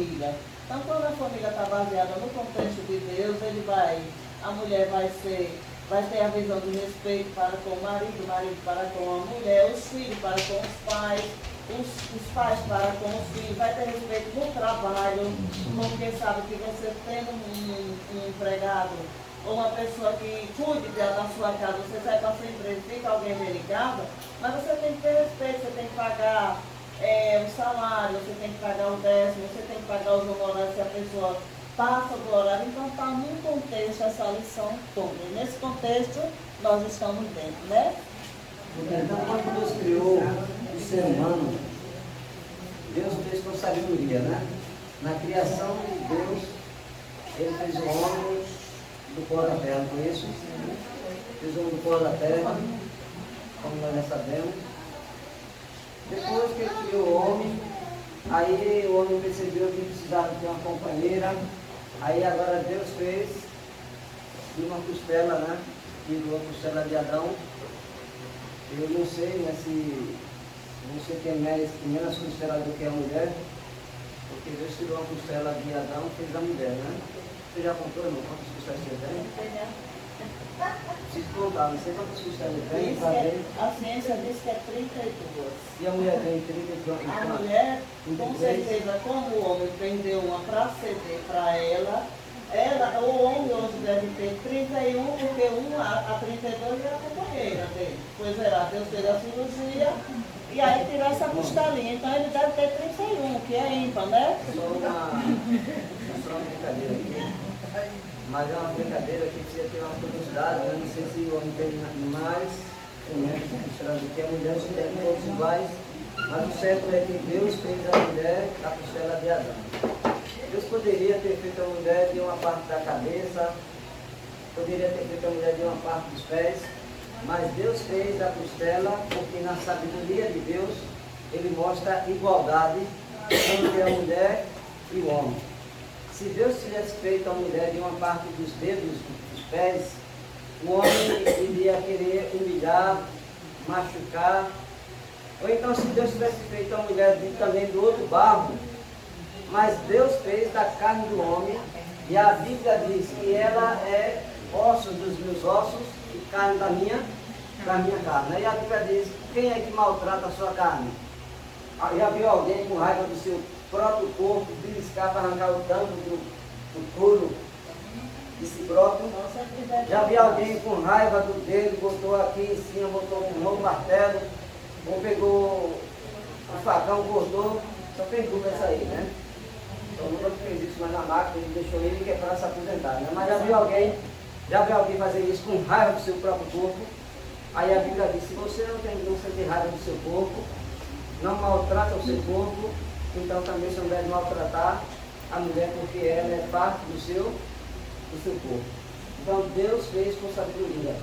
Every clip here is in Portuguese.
família. Então, quando a família está baseada no contexto de Deus, a mulher vai ter a visão de respeito para com o marido para com a mulher, os filhos para com os pais, os pais para com os filhos, vai ter respeito no trabalho, porque sabe que você tendo um empregado ou uma pessoa que cuide da sua casa, você sai para a sua empresa, fica alguém delicado, mas você tem que ter respeito, você tem que pagar o salário, você tem que pagar o décimo, você tem que pagar os honorários se a pessoa passa do horário. Então está num contexto essa lição toda. E nesse contexto nós estamos dentro, né? Então, quando Deus criou o ser humano, Deus fez com sabedoria, né? Na criação de Deus, Ele fez o homem do pó da terra, não é isso? Fez o homem do pó da terra, como nós já sabemos. Depois que Ele criou o homem, aí o homem percebeu que precisava ter uma companheira. Aí agora Deus fez de uma costela, né? Tirou a costela de Adão. Eu não sei, né, se você tem menos costela do que a mulher, porque Deus tirou a costela de Adão e fez a mulher, né? Você já contou, irmão, quantas costelas você tem? Preciso contar, não sei quantas costelas tem para ver. A ciência diz que é 32. E a mulher tem 32? A mulher, com certeza, como o homem prendeu uma para ceder para ela, o homem hoje deve ter 31, porque a 32 era a companheira dele. Pois era, Deus fez a cirurgia e aí tirou essa costelinha. Então ele deve ter 31, que é ímpar, né? Só uma brincadeira aqui. Mas é uma brincadeira que precisa ter uma curiosidade. Eu não sei se o homem tem mais costelas do que a mulher, se tem todos iguais. Mas o certo é que Deus fez a mulher a costela de Adão. Deus poderia ter feito a mulher de uma parte da cabeça, poderia ter feito a mulher de uma parte dos pés, mas Deus fez a costela porque na sabedoria de Deus Ele mostra a igualdade entre a mulher e o homem. Se Deus tivesse feito a mulher de uma parte dos dedos dos pés, o homem iria querer humilhar, machucar. Ou então se Deus tivesse feito a mulher também do outro barro, mas Deus fez da carne do homem, e a Bíblia diz que ela é ossos dos meus ossos e carne da minha carne. E a Bíblia diz, quem é que maltrata a sua carne? Já viu alguém com raiva do seu próprio corpo, beliscar para arrancar o tampo do couro de si próprio? Já viu alguém com raiva do dedo, botou aqui em cima, botou com um martelo, ou pegou o facão, cortou? Só tem dúvida essa aí, né? Então nunca fez isso mais na máquina, ele deixou ele quebrar se aposentar, né? Mas já viu alguém fazer isso com raiva do seu próprio corpo? Aí a Bíblia diz, se você não sente raiva do seu corpo, não maltrata o seu corpo, então também você não deve maltratar a mulher, porque ela é parte do seu corpo. Então Deus fez com sabedoria.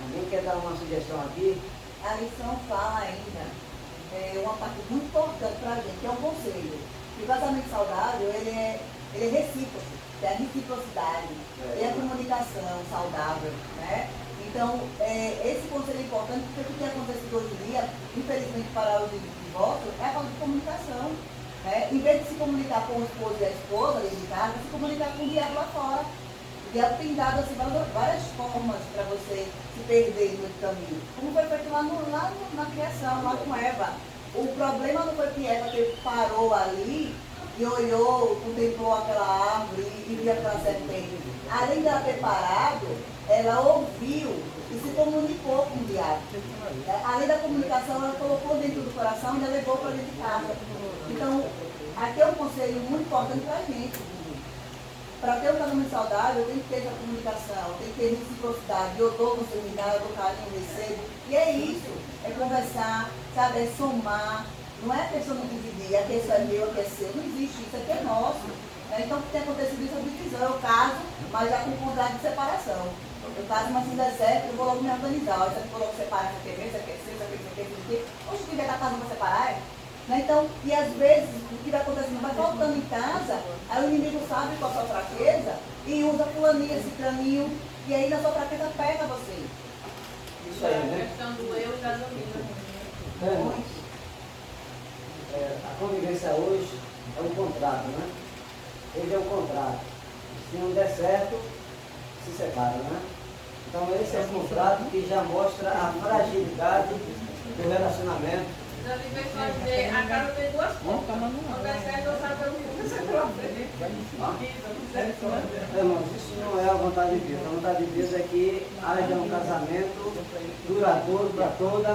Alguém quer dar uma sugestão aqui? A lição fala ainda, uma parte muito importante para a gente, que é um conselho. O casamento saudável, ele é recíproco, é a reciprocidade, é a comunicação saudável, né? Então, esse conselho é importante porque o que tem acontecido hoje em dia, infelizmente para o divórcio, é a falta de comunicação. Né? Em vez de se comunicar com o esposo e a esposa dentro de casa, se comunicar com o diabo lá fora. O diabo tem dado assim, várias formas para você se perder no caminho. Como foi feito lá na criação, lá com Eva. O problema não foi que Eva parou ali e olhou, contemplou aquela árvore e viu aquela serpente. Além de ela ter parado, ela ouviu e se comunicou com o diabo. Além da comunicação, ela colocou dentro do coração e ela levou para dentro de casa. Então, aqui é um conselho muito importante para a gente. Para ter um casamento saudável, tem que ter essa comunicação, tem que ter reciprocidade. Eu dou, você me dá, eu dou carinho, eu recebo. E é isso, é conversar, sabe, é somar. Não é a pessoa não dividir, aqui isso é meu, aqui é seu. Não existe, isso aqui é nosso. Então, o que tem acontecido isso é divisão. Eu caso, mas já com contrato de separação. Eu caso, mas se der certo, eu vou logo me organizar. Olha, você falou que separa, você quer ver, você quer ser, você quer isso aqui. Hoje que vai estar casando para separar, é? Então, e às vezes, o que vai acontecendo, vai faltando em casa, aí o inimigo sabe qual é a sua fraqueza e usa fulaninha, citraninho, e aí na sua fraqueza pega você. Isso aí, né? A questão do eu casamento. A convivência hoje É um contrato, né? Ele é um contrato. Se não der certo, se separa, né? Então esse é um contrato que já mostra a fragilidade do relacionamento. A casa tem duas pontas. Não der certo, eu saio pelo fundo, você próprio. Irmãos, isso não é a vontade de Deus. A vontade de Deus é que haja um casamento duradouro para toda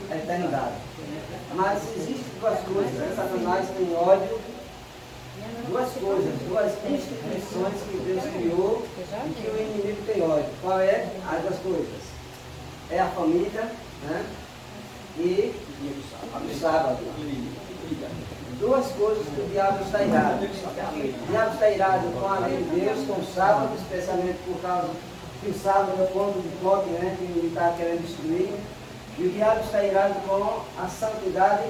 a eternidade. Mas existem duas coisas que Satanás tem ódio, duas coisas, duas instituições que Deus criou e que o inimigo tem ódio. Qual é as duas coisas? É a família, né? E o sábado. Duas coisas que o diabo está irado. O diabo está irado com a lei de Deus, com o sábado, especialmente por causa que o sábado é o ponto de toque, né, que ele está querendo destruir. E o diabo está irado com a santidade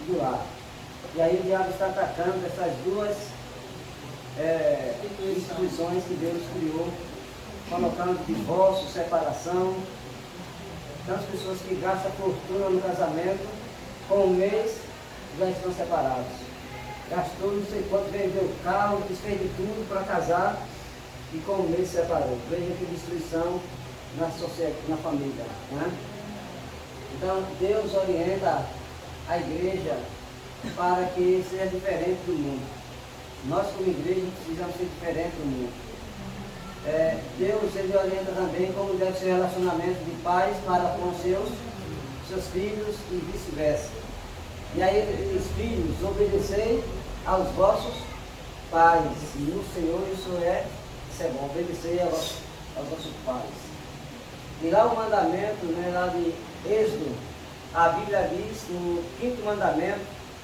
do lar. E aí o diabo está atacando essas duas instituições que Deus criou, colocando divórcio, separação. Então as pessoas que gastam fortuna no casamento, com um mês já estão separados. Gastou não sei quanto, vendeu o carro, desfez de tudo para casar e com um mês se separou. Veja que destruição na sociedade, na família, né? Então Deus orienta a igreja para que seja diferente do mundo. Nós como igreja precisamos ser diferentes do mundo. Deus ele orienta também como deve ser o relacionamento de pais para com seus filhos e vice-versa. E aí ele diz: filhos, obedecei aos vossos pais. E no Senhor isso é bom, obedecer aos vossos pais. E lá o mandamento, né, lá de Êxodo, a Bíblia diz no 5º mandamento,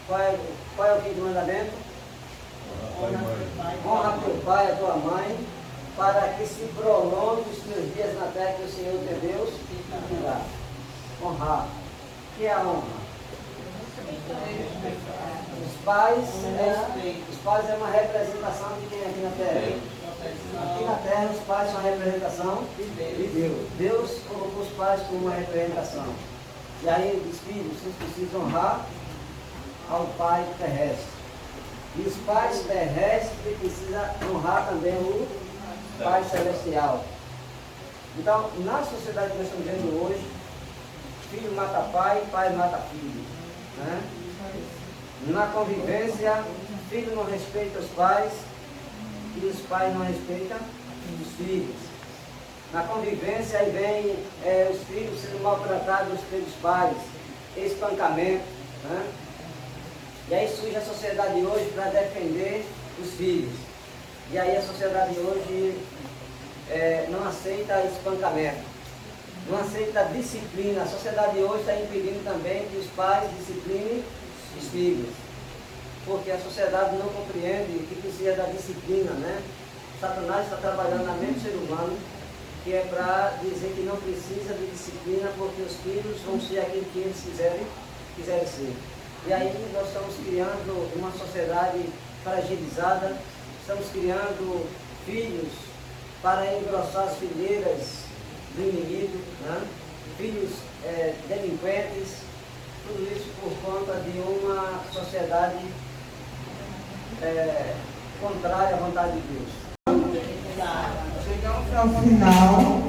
qual é o 5º mandamento? Honra teu pai e a tua mãe, para que se prolongue os teus dias na terra que o Senhor teu Deus te dá. Honrar. O que é a honra? Os pais é uma representação de quem aqui na terra? Aqui na terra os pais são a representação de Deus. Deus colocou os pais como uma representação. E aí os filhos, vocês precisam honrar ao pai terrestre. E os pais terrestres precisam honrar também o Pai Celestial. Então, na sociedade que nós estamos vendo hoje, filho mata pai, pai mata filho, né? Na convivência, filho não respeita os pais e os pais não respeitam os filhos. Na convivência, aí vem os filhos sendo maltratados pelos pais, espancamento, né? E aí surge a sociedade hoje para defender os filhos. E aí a sociedade hoje não aceita espancamento, não aceita disciplina. A sociedade hoje está impedindo também que os pais disciplinem os filhos, porque a sociedade não compreende que precisa da disciplina, né? Satanás está trabalhando na mente do ser humano, que é para dizer que não precisa de disciplina, porque os filhos vão ser aquilo que eles quiserem ser. E aí nós estamos criando uma sociedade fragilizada, estamos criando filhos para engrossar as fileiras do inimigo, né? Filhos delinquentes, tudo isso por conta de uma sociedade contrária à vontade de Deus. Chegamos ao final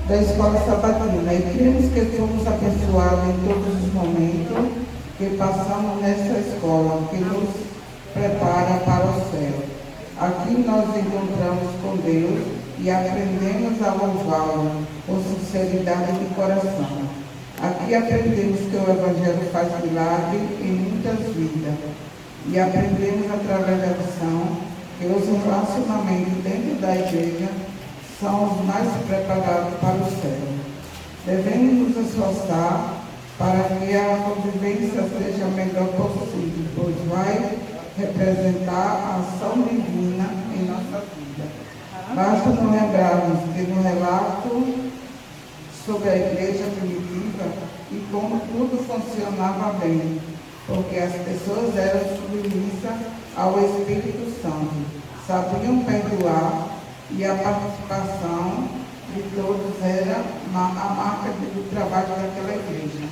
da escola sabatina e cremos que fomos abençoados em todos os momentos que passamos nesta escola, que nos prepara para o céu. Aqui nós encontramos com Deus e aprendemos a louvá-lo com sinceridade de coração. Aqui aprendemos que o Evangelho faz milagre em muitas vidas. E aprendemos através da lição que os relacionamentos dentro da igreja são os mais preparados para o céu. Devemos nos esforçar para que a convivência seja a melhor possível, pois vai representar a ação divina em nossa vida. Basta nos lembrarmos que no relato sobre a igreja primitiva e como tudo funcionava bem, porque as pessoas eram submissas ao Espírito Santo, sabiam perdoar e a participação de todos era a marca do trabalho daquela igreja.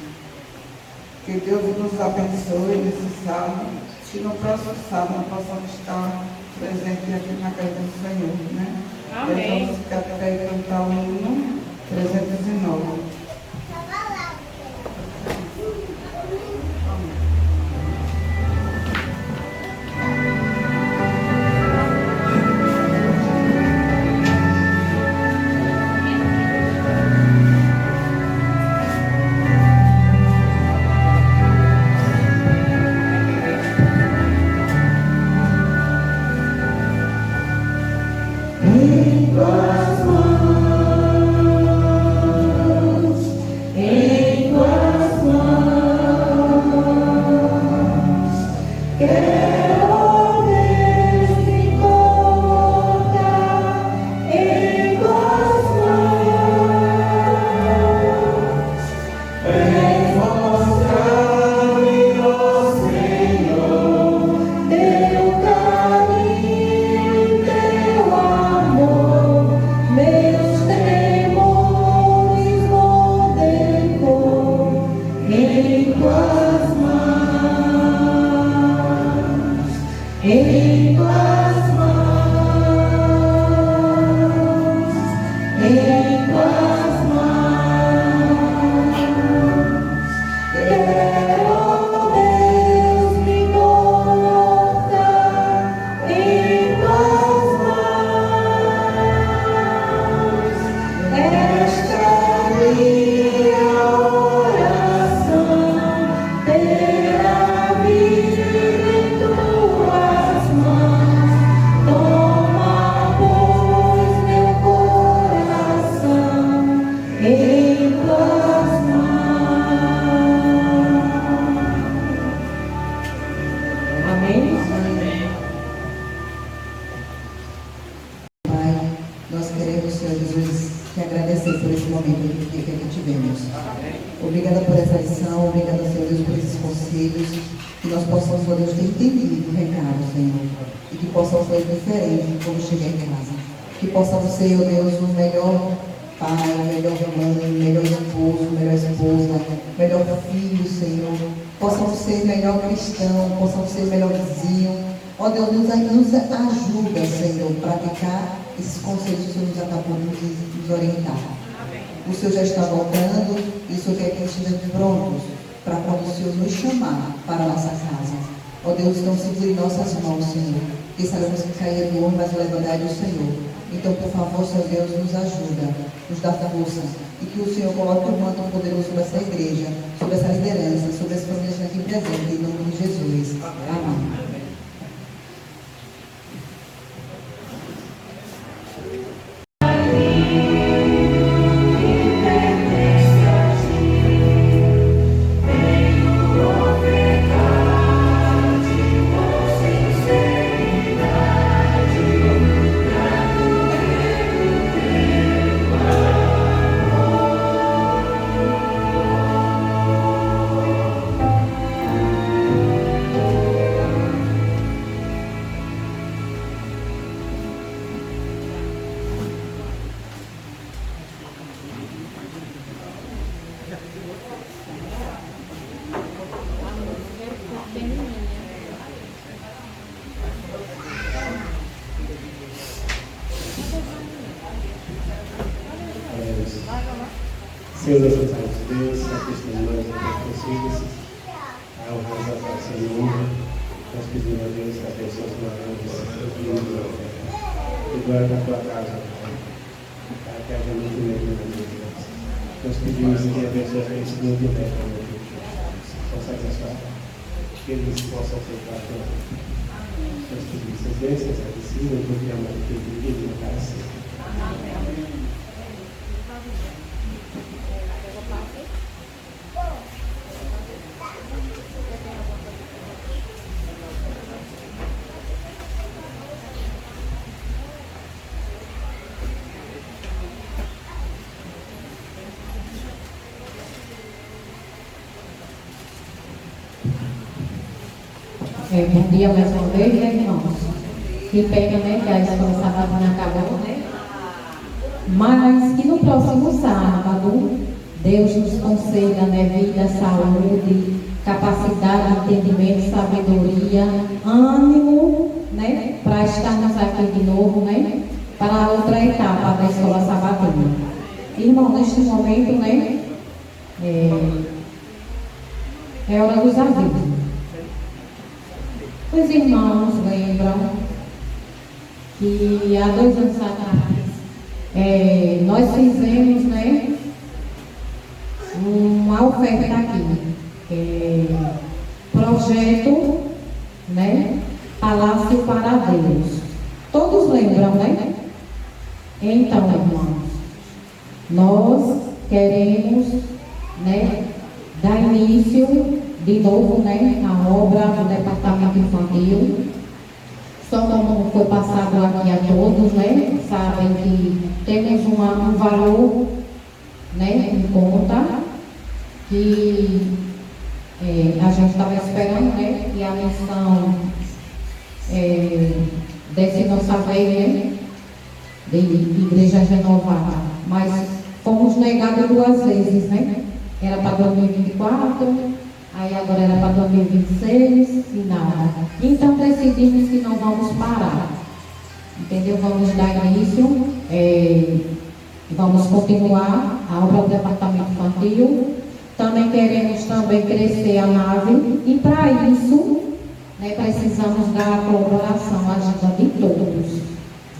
Que Deus nos abençoe nesse sábado que no próximo sábado nós possamos estar presentes aqui na casa do Senhor, né? Amém. Vamos ficar até aí cantar o hino 309. Obrigada por essa lição, obrigada, Senhor Deus, por esses conselhos, que nós possamos, Senhor Deus, ter entendido o recado, Senhor, e que possamos ser diferentes quando chegar em casa. Que possamos ser, ó Deus, o melhor pai, melhor mãe, melhor esposo, melhor esposa, melhor filho, Senhor. Possamos ser melhor cristão, possamos ser melhor vizinho. Ó Deus, nos ajuda, Senhor, a praticar esses conselhos que o Senhor nos acabou de nos orientar. O Senhor já está voltando e o Senhor quer que estejamos prontos para quando o Senhor nos chamar para a nossa casa. Ó Deus, então segure nossas mãos, Senhor, que sabemos que cair do homem, mas a levedade é o Senhor. Então, por favor, Senhor Deus, nos ajuda, nos dá força e que o Senhor coloque um manto poderoso sobre essa igreja, sobre essa liderança, sobre as famílias aqui presentes, em nome de Jesus. Amém. Senhor, Deus, aqui estamos nós conhecidos, a honra da paz, Senhor. Nós pedimos a Deus que abençoe os nossos e guarda a tua casa, para que haja muito medo na minha vida. Nós pedimos que abençoe a gente no dia possa abençoar, que eles possam aceitar a tua. Nós pedimos as bênçãos, agradecidos, porque a mãe tem vivido na casa. Amém. Bom dia mais uma vez, né, irmãos? Que pena, né, que a escola sabatina acabou, né? Mas que no próximo sábado, Deus nos conceda, né, vida, saúde, capacidade, entendimento, sabedoria, ânimo, né, para estarmos aqui de novo, né, para a outra etapa da Escola Sabatina. Irmão, neste momento, né, é hora dos avisos. Os irmãos lembram que há 2 anos atrás nós fizemos, né, uma oferta aqui, projeto, né, Palácio para Deus. Todos lembram, né? Então, irmãos, nós queremos, né, dar início de novo, né, à obra do departamento infantil. Só como foi passado aqui a todos, né, sabem que temos um valor, né, em conta, que a gente estava esperando, né, que a missão desse nossa vez, né, de igreja renovada, mas fomos negados 2 vezes, né? Era para 2024, aí agora era para 2026 e nada. Então decidimos que não vamos parar, entendeu? Vamos dar início, vamos continuar a obra do departamento infantil. Também queremos crescer a nave e para isso, né, precisamos da colaboração, a ajuda de todos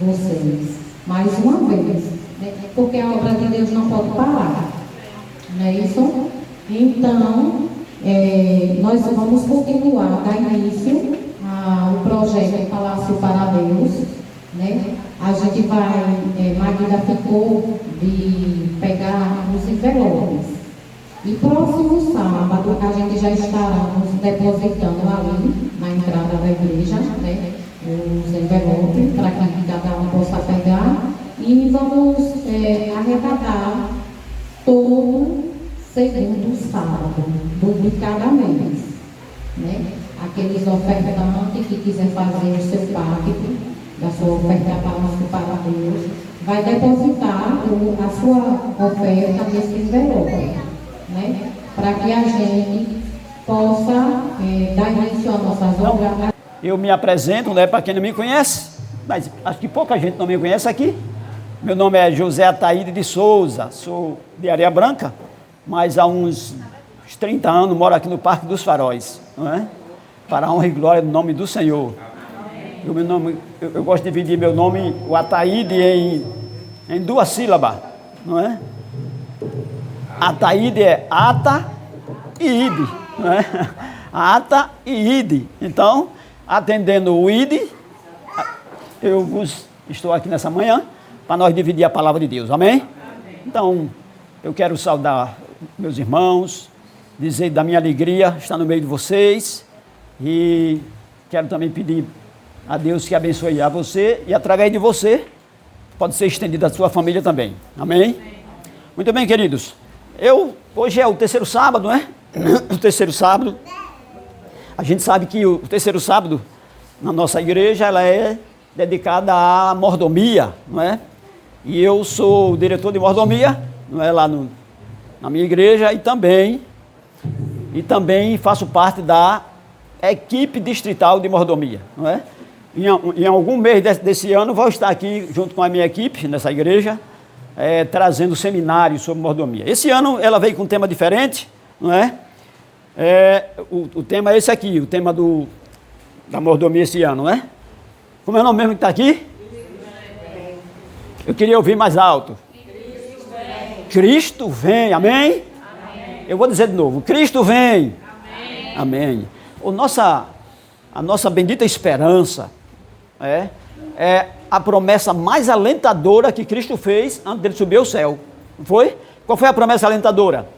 vocês. Mais uma vez, né, porque a obra de Deus não pode parar, não é isso? Então, nós vamos continuar, dar início ao projeto Palácio para Deus, né? A gente vai, Magda ficou de pegar os envelopes. E próximo sábado, a gente já estará depositando ali, na entrada da igreja, né, os envelopes, para que cada um possa pegar. E vamos arrecadar todo segundo sábado de cada mês, né? Aqueles ofertantes que quiser fazer o seu pacto, da sua oferta para Deus, vai depositar a sua oferta nesse envelope, né? Para que a gente possa dar início às nossas obras. Eu me apresento, né, para quem não me conhece, mas acho que pouca gente não me conhece aqui. Meu nome é José Ataíde de Souza, sou de Areia Branca, mas há uns 30 anos moro aqui no Parque dos Faróis, não é? Para a honra e glória do nome do Senhor. Eu gosto de dividir meu nome, o Ataíde, em 2 sílabas, não é? Ataíde é ata e ide, não é? Ata e ide. Então, atendendo o ide, estou aqui nessa manhã para nós dividir a palavra de Deus, amém? Então, eu quero saudar meus irmãos, dizer da minha alegria estar no meio de vocês e quero também pedir a Deus que abençoe a você e através de você pode ser estendido a sua família também, amém? Muito bem, queridos, hoje é o 3º sábado, né? O 3º sábado, a gente sabe que o 3º sábado na nossa igreja ela é dedicada à mordomia, não é? E eu sou o diretor de mordomia, não é, lá na minha igreja e também faço parte da equipe distrital de mordomia, não é? Em algum mês desse ano vou estar aqui junto com a minha equipe nessa igreja, trazendo seminários sobre mordomia. Esse ano ela veio com um tema diferente, não é? O tema é esse aqui, o tema da mordomia esse ano, não é? Como é o nome mesmo que está aqui? Eu queria ouvir mais alto. Cristo vem, amém? Amém? Eu vou dizer de novo, Cristo vem. Amém. Amém. A nossa bendita esperança é a promessa mais alentadora que Cristo fez antes dele subir ao céu. Não foi? Qual foi a promessa alentadora?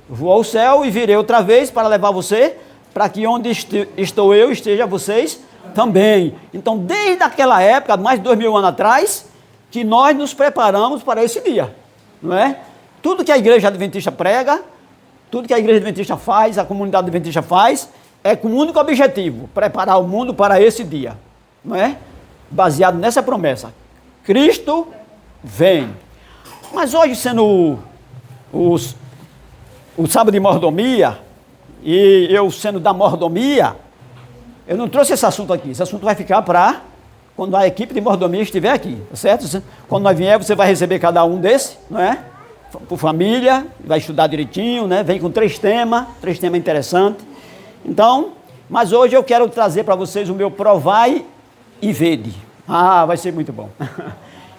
Vou ao céu e virei outra vez para levar você, para que onde estou eu esteja vocês também. Então, desde aquela época, mais de 2000 anos atrás, que nós nos preparamos para esse dia, não é? Tudo que a igreja adventista prega, tudo que a igreja adventista faz, a comunidade adventista faz, é com o único objetivo, preparar o mundo para esse dia, não é? Baseado nessa promessa, Cristo vem. Mas hoje, sendo o sábado de mordomia, e eu sendo da mordomia, eu não trouxe esse assunto aqui. Esse assunto vai ficar para quando a equipe de mordomia estiver aqui, tá certo? Quando nós vier, você vai receber cada um desse, não é? Por família, vai estudar direitinho, né? Vem com 3 temas interessantes. Então, mas hoje eu quero trazer para vocês o meu provai e vede. Ah, vai ser muito bom.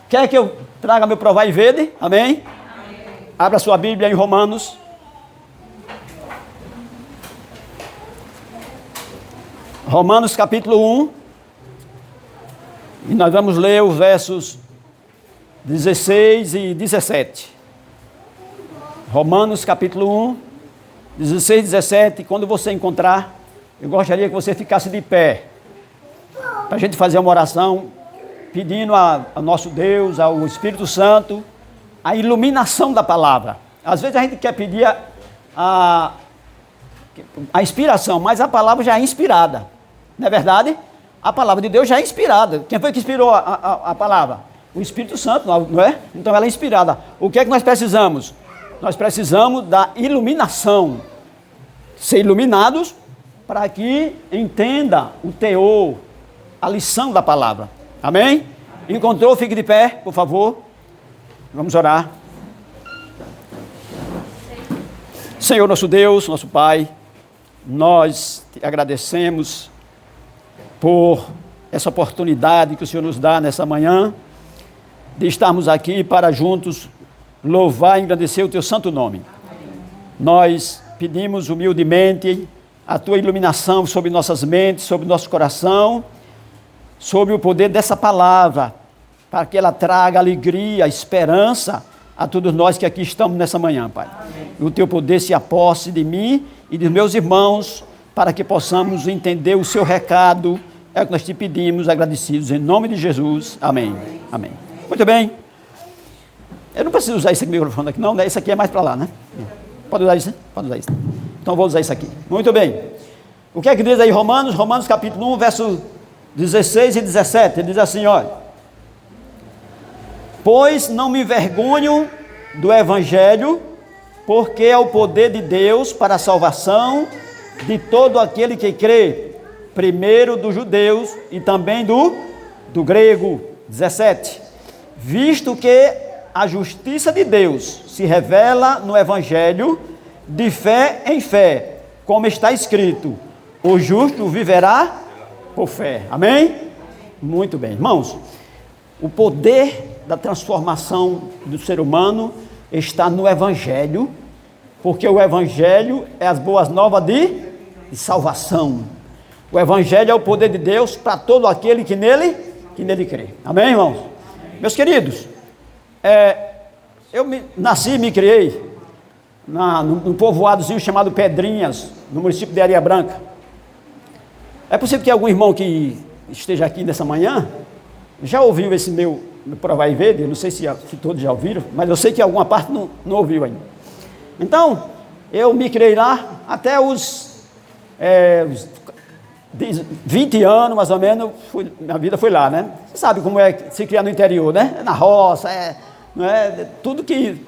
Quer que eu traga meu provai e vede? Amém? Amém. Abra sua Bíblia em Romanos. Romanos capítulo 1. E nós vamos ler os versos 16 e 17. Romanos capítulo 1, 16 e 17. Quando você encontrar, eu gostaria que você ficasse de pé, para a gente fazer uma oração, pedindo a nosso Deus, ao Espírito Santo, a iluminação da palavra. Às vezes a gente quer pedir a inspiração, mas a palavra já é inspirada, não é verdade? A palavra de Deus já é inspirada. Quem foi que inspirou a palavra? O Espírito Santo, não é? Então ela é inspirada. O que é que nós precisamos? Nós precisamos da iluminação, ser iluminados para que entenda o teor, a lição da palavra. Amém? Encontrou? Fique de pé, por favor. Vamos orar. Senhor nosso Deus, nosso Pai, nós te agradecemos por essa oportunidade que o Senhor nos dá nessa manhã, de estarmos aqui para juntos louvar e engrandecer o Teu santo nome. Nós pedimos humildemente a Tua iluminação sobre nossas mentes, sobre nosso coração, sobre o poder dessa palavra, para que ela traga alegria, esperança a todos nós que aqui estamos nessa manhã, Pai. E o Teu poder se aposse de mim e dos meus irmãos, para que possamos entender o Seu recado. É o que nós te pedimos, agradecidos, em nome de Jesus. Amém. Amém. Muito bem. Eu não preciso usar esse microfone aqui, não, né? Esse aqui é mais para lá, né? Pode usar isso? Pode usar isso. Então vou usar isso aqui. Muito bem. O que é que diz aí Romanos? Romanos capítulo 1, verso 16 e 17. Ele diz assim, olha: pois não me envergonho do Evangelho, porque é o poder de Deus para a salvação de todo aquele que crê, primeiro dos judeus e também do grego. 17. Visto que a justiça de Deus se revela no Evangelho de fé em fé, como está escrito, o justo viverá por fé. Amém? Muito bem. Irmãos, o poder da transformação do ser humano está no Evangelho, porque o Evangelho é as boas novas de salvação. O Evangelho é o poder de Deus para todo aquele que nele crê. Amém, irmãos? Meus queridos, eu nasci e me criei num povoadozinho chamado Pedrinhas, no município de Areia Branca. É possível que algum irmão que esteja aqui nessa manhã já ouviu esse meu Provai e Vede. Eu não sei se todos já ouviram, mas eu sei que alguma parte não ouviu ainda. Então, eu me criei lá até os 20 anos, mais ou menos, minha vida foi lá, né? Você sabe como é se criar no interior, né? Na roça, não é? Tudo que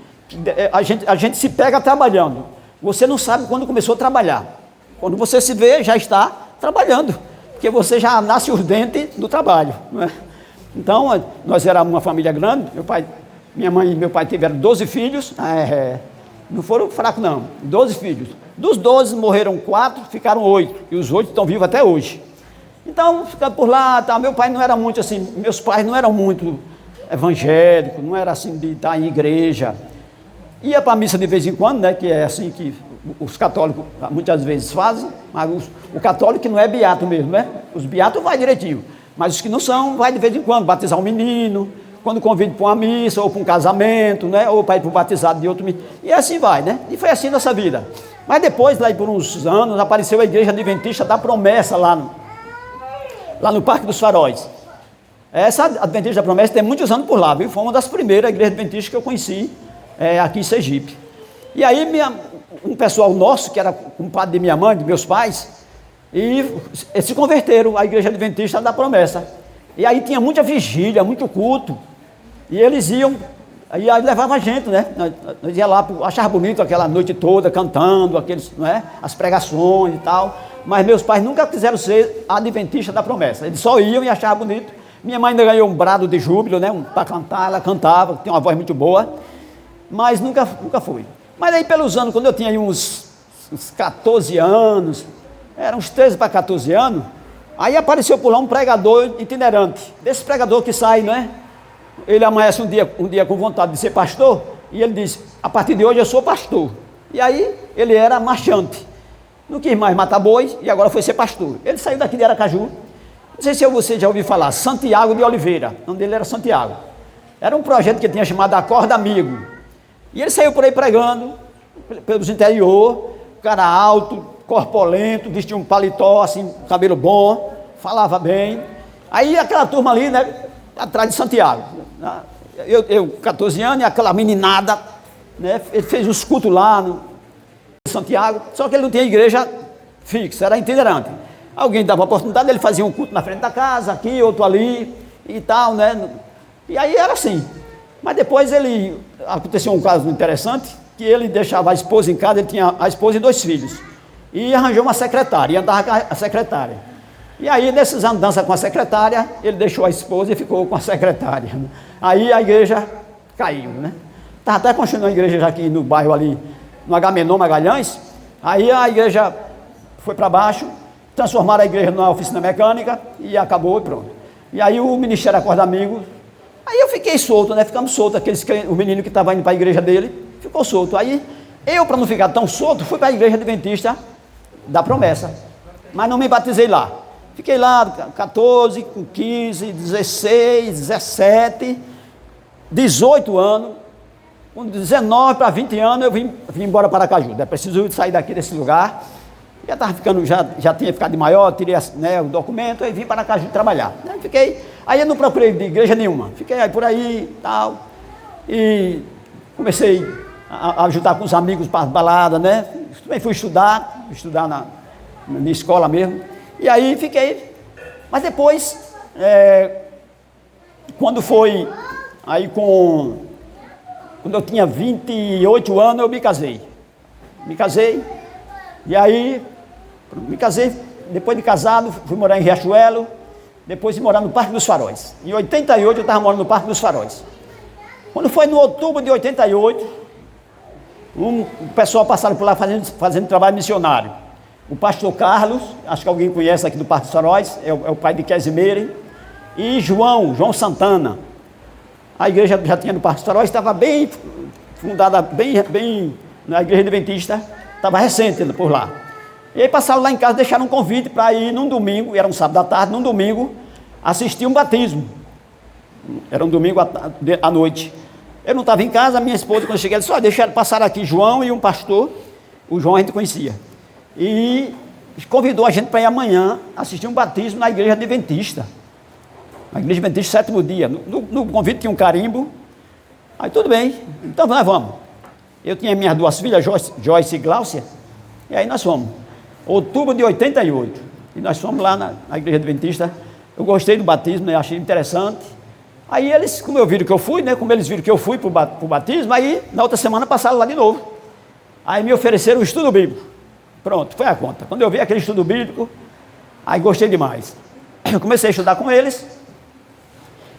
a gente se pega trabalhando. Você não sabe quando começou a trabalhar. Quando você se vê, já está trabalhando, porque você já nasce os dentes do trabalho, não é? Então, nós éramos uma família grande, minha mãe e meu pai tiveram 12 filhos, não foram fracos não, 12 filhos. Dos 12 morreram 4, ficaram 8, e os 8 estão vivos até hoje. Então, ficando por lá, tá, meu pai não era muito assim, meus pais não eram muito evangélicos, não era assim de estar em igreja. Ia para a missa de vez em quando, né, que é assim que os católicos muitas vezes fazem, mas o católico que não é beato mesmo, né? Os beatos vai direitinho, mas os que não são, vai de vez em quando, batizar um menino, quando convida para uma missa, ou para um casamento, né, ou para ir para o batizado de outro menino, e assim vai, né? E foi assim nossa vida. Mas depois, lá por uns anos, apareceu a Igreja Adventista da Promessa lá no Parque dos Faróis. Essa Adventista da Promessa tem muitos anos por lá, viu? Foi uma das primeiras igrejas adventistas que eu conheci aqui em Sergipe. E aí um pessoal nosso, que era compadre de minha mãe, de meus pais, e se converteram à Igreja Adventista da Promessa. E aí tinha muita vigília, muito culto, e eles iam Aí levava a gente, né? Nós ia lá, achava bonito aquela noite toda, cantando, aqueles, não é? As pregações e tal. Mas meus pais nunca quiseram ser adventistas da promessa. Eles só iam e achavam bonito. Minha mãe ainda ganhou um brado de júbilo, né? Para cantar, ela cantava, tem uma voz muito boa. Mas nunca fui. Mas aí pelos anos, quando eu tinha aí uns 14 anos, eram uns 13 para 14 anos, aí apareceu por lá um pregador itinerante. Desse pregador que sai, não é? Ele amanhece um dia com vontade de ser pastor, e ele disse, a partir de hoje eu sou pastor. E aí ele era marchante, não quis mais matar bois, e agora foi ser pastor. Ele saiu daqui de Aracaju, não sei se você já ouviu falar, Santiago de Oliveira, o nome dele era Santiago. Era um projeto que ele tinha chamado Acorda Amigo. E ele saiu por aí pregando, pelos interior, cara alto, corpulento, vestia um paletó, assim, cabelo bom, falava bem. Aí aquela turma ali, né, atrás de Santiago. Eu 14 anos, e aquela meninada, né, ele fez uns cultos lá no Santiago, só que ele não tinha igreja fixa, era itinerante. Alguém dava oportunidade, ele fazia um culto na frente da casa, aqui, outro ali, e tal, né, e aí era assim. Mas depois aconteceu um caso interessante, que ele deixava a esposa em casa, ele tinha a esposa e 2 filhos, e arranjou uma secretária, e andava com a secretária. E aí, nessas andanças com a secretária, ele deixou a esposa e ficou com a secretária. Aí a igreja caiu, né? Estava até construindo uma igreja já aqui no bairro ali, no Agamenon Magalhães. Aí a igreja foi para baixo, transformaram a igreja numa oficina mecânica e acabou e pronto. E aí o Ministério Acorda Amigo, aí eu fiquei solto, né? Ficamos soltos, o menino que estava indo para a igreja dele, ficou solto. Aí eu, para não ficar tão solto, fui para a igreja adventista da promessa, mas não me batizei lá. Fiquei lá 14, 15, 16, 17, 18 anos, com 19 para 20 anos eu vim embora para Aracaju. É preciso sair daqui desse lugar. Já estava ficando, já tinha ficado de maior, tirei, né, o documento e vim para Aracaju trabalhar. Aí eu não procurei de igreja nenhuma. Fiquei aí por aí e tal. E comecei a ajudar com os amigos para as baladas, né? Também fui estudar na escola mesmo. E aí fiquei, mas depois, quando foi, aí quando eu tinha 28 anos eu me casei, e aí, depois de casado, fui morar em Riachuelo, depois de morar no Parque dos Faróis. Em 88 eu estava morando no Parque dos Faróis. Quando foi no outubro de 88, o pessoal passaram por lá fazendo trabalho missionário. O pastor Carlos, acho que alguém conhece aqui do Parque dos Faróis, é o pai de Quesimeire, e João Santana. A igreja já tinha no Parque dos Faróis, estava bem fundada, bem na igreja adventista, estava recente por lá. E aí passaram lá em casa, deixaram um convite para ir num domingo, era um sábado à tarde, num domingo, assistir um batismo. Era um domingo à noite. Eu não estava em casa, a minha esposa, quando eu cheguei, disse, deixaram passar aqui João e um pastor, o João a gente conhecia. E convidou a gente para ir amanhã assistir um batismo na igreja adventista. Na igreja adventista, 7º dia. No convite tinha um carimbo. Aí tudo bem, então nós vamos. Eu tinha minhas 2 filhas, Joyce e Gláucia, e aí nós fomos. Outubro de 88. E nós fomos lá na igreja adventista. Eu gostei do batismo, né, achei interessante. Aí eles, como eles viram que eu fui para o batismo, aí na outra semana passaram lá de novo. Aí me ofereceram um estudo bíblico. Pronto, foi a conta. Quando eu vi aquele estudo bíblico, aí gostei demais. Eu comecei a estudar com eles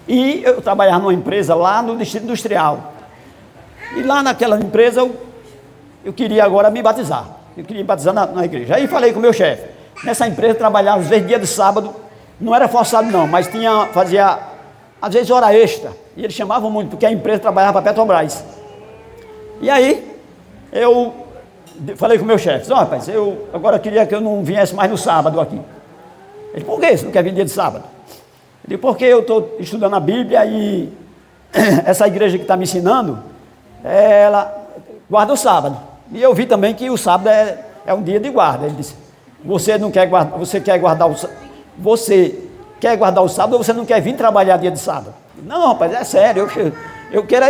e eu trabalhava numa empresa lá no Distrito Industrial. E lá naquela empresa eu queria agora me batizar. Eu queria me batizar na igreja. Aí falei com o meu chefe. Nessa empresa trabalhava às vezes dia de sábado, não era forçado não, mas fazia às vezes hora extra. E eles chamavam muito, porque a empresa trabalhava para a Petrobras. E aí eu falei com o meu chefe, rapaz, eu agora queria que eu não viesse mais no sábado aqui. Ele, por que você não quer vir dia de sábado? Ele, porque eu estou estudando a Bíblia e essa igreja que está me ensinando, ela guarda o sábado. E eu vi também que o sábado é um dia de guarda. Ele disse, você quer guardar o sábado ou você não quer vir trabalhar dia de sábado? Não, rapaz, é sério, eu quero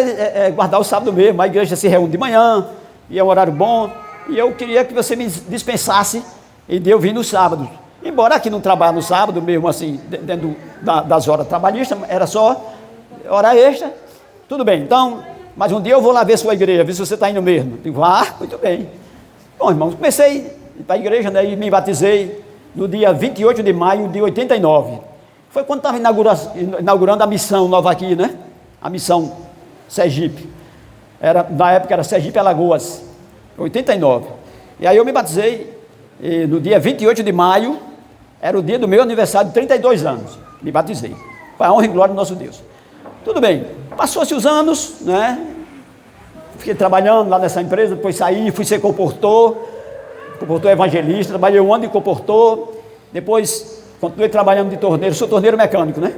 guardar o sábado mesmo. A igreja se reúne de manhã, e é um horário bom, e eu queria que você me dispensasse e de eu vir no sábado. Embora aqui não trabalhe no sábado, mesmo assim, dentro das horas trabalhistas, era só hora extra, tudo bem. Então, mas um dia eu vou lá ver sua igreja, ver se você está indo mesmo. Eu digo, muito bem. Bom, irmãos, comecei para a igreja, né, e me batizei no dia 28 de maio de 89. Foi quando estava inaugurando a missão nova aqui, né? A missão Sergipe. Na época era Sergipe Alagoas, 89. E aí eu me batizei no dia 28 de maio, era o dia do meu aniversário de 32 anos. Me batizei. Para a honra e glória do nosso Deus. Tudo bem. Passou-se os anos, né? Fiquei trabalhando lá nessa empresa, depois saí, fui ser comportor evangelista, trabalhei um ano de comportor, depois continuei trabalhando de torneiro, sou torneiro mecânico, né?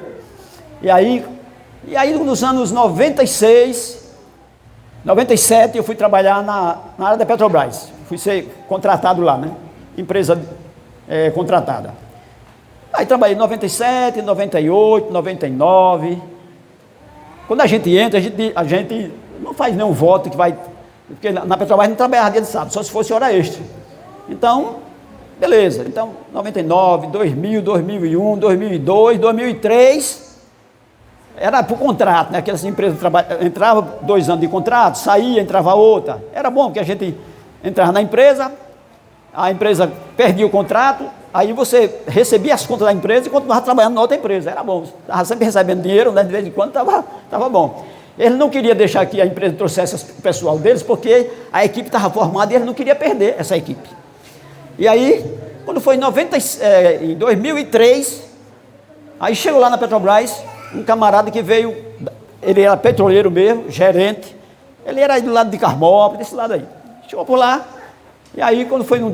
E aí nos anos 96, 97, eu fui trabalhar na área da Petrobras, fui ser contratado lá, né? Empresa contratada. Aí trabalhei em 97, 98, 99. Quando a gente entra, a gente não faz nenhum voto que vai... Porque na Petrobras não trabalhava dia de sábado, só se fosse hora extra. Então, beleza. Então, 99, 2000, 2001, 2002, 2003, era por contrato, né? Aquelas empresas entrava 2 anos de contrato, saía, entrava outra. Era bom, porque a gente entrava na empresa, a empresa perdia o contrato, aí você recebia as contas da empresa e continuava trabalhando na outra empresa. Era bom, estava sempre recebendo dinheiro, né? De vez em quando estava bom. Ele não queria deixar que a empresa trouxesse o pessoal deles, porque a equipe estava formada e ele não queria perder essa equipe. E aí, quando foi em 2003, aí chegou lá na Petrobras, um camarada que veio, ele era petroleiro mesmo, gerente, ele era aí do lado de Carmópolis, desse lado aí. Chegou por lá, e aí quando foi no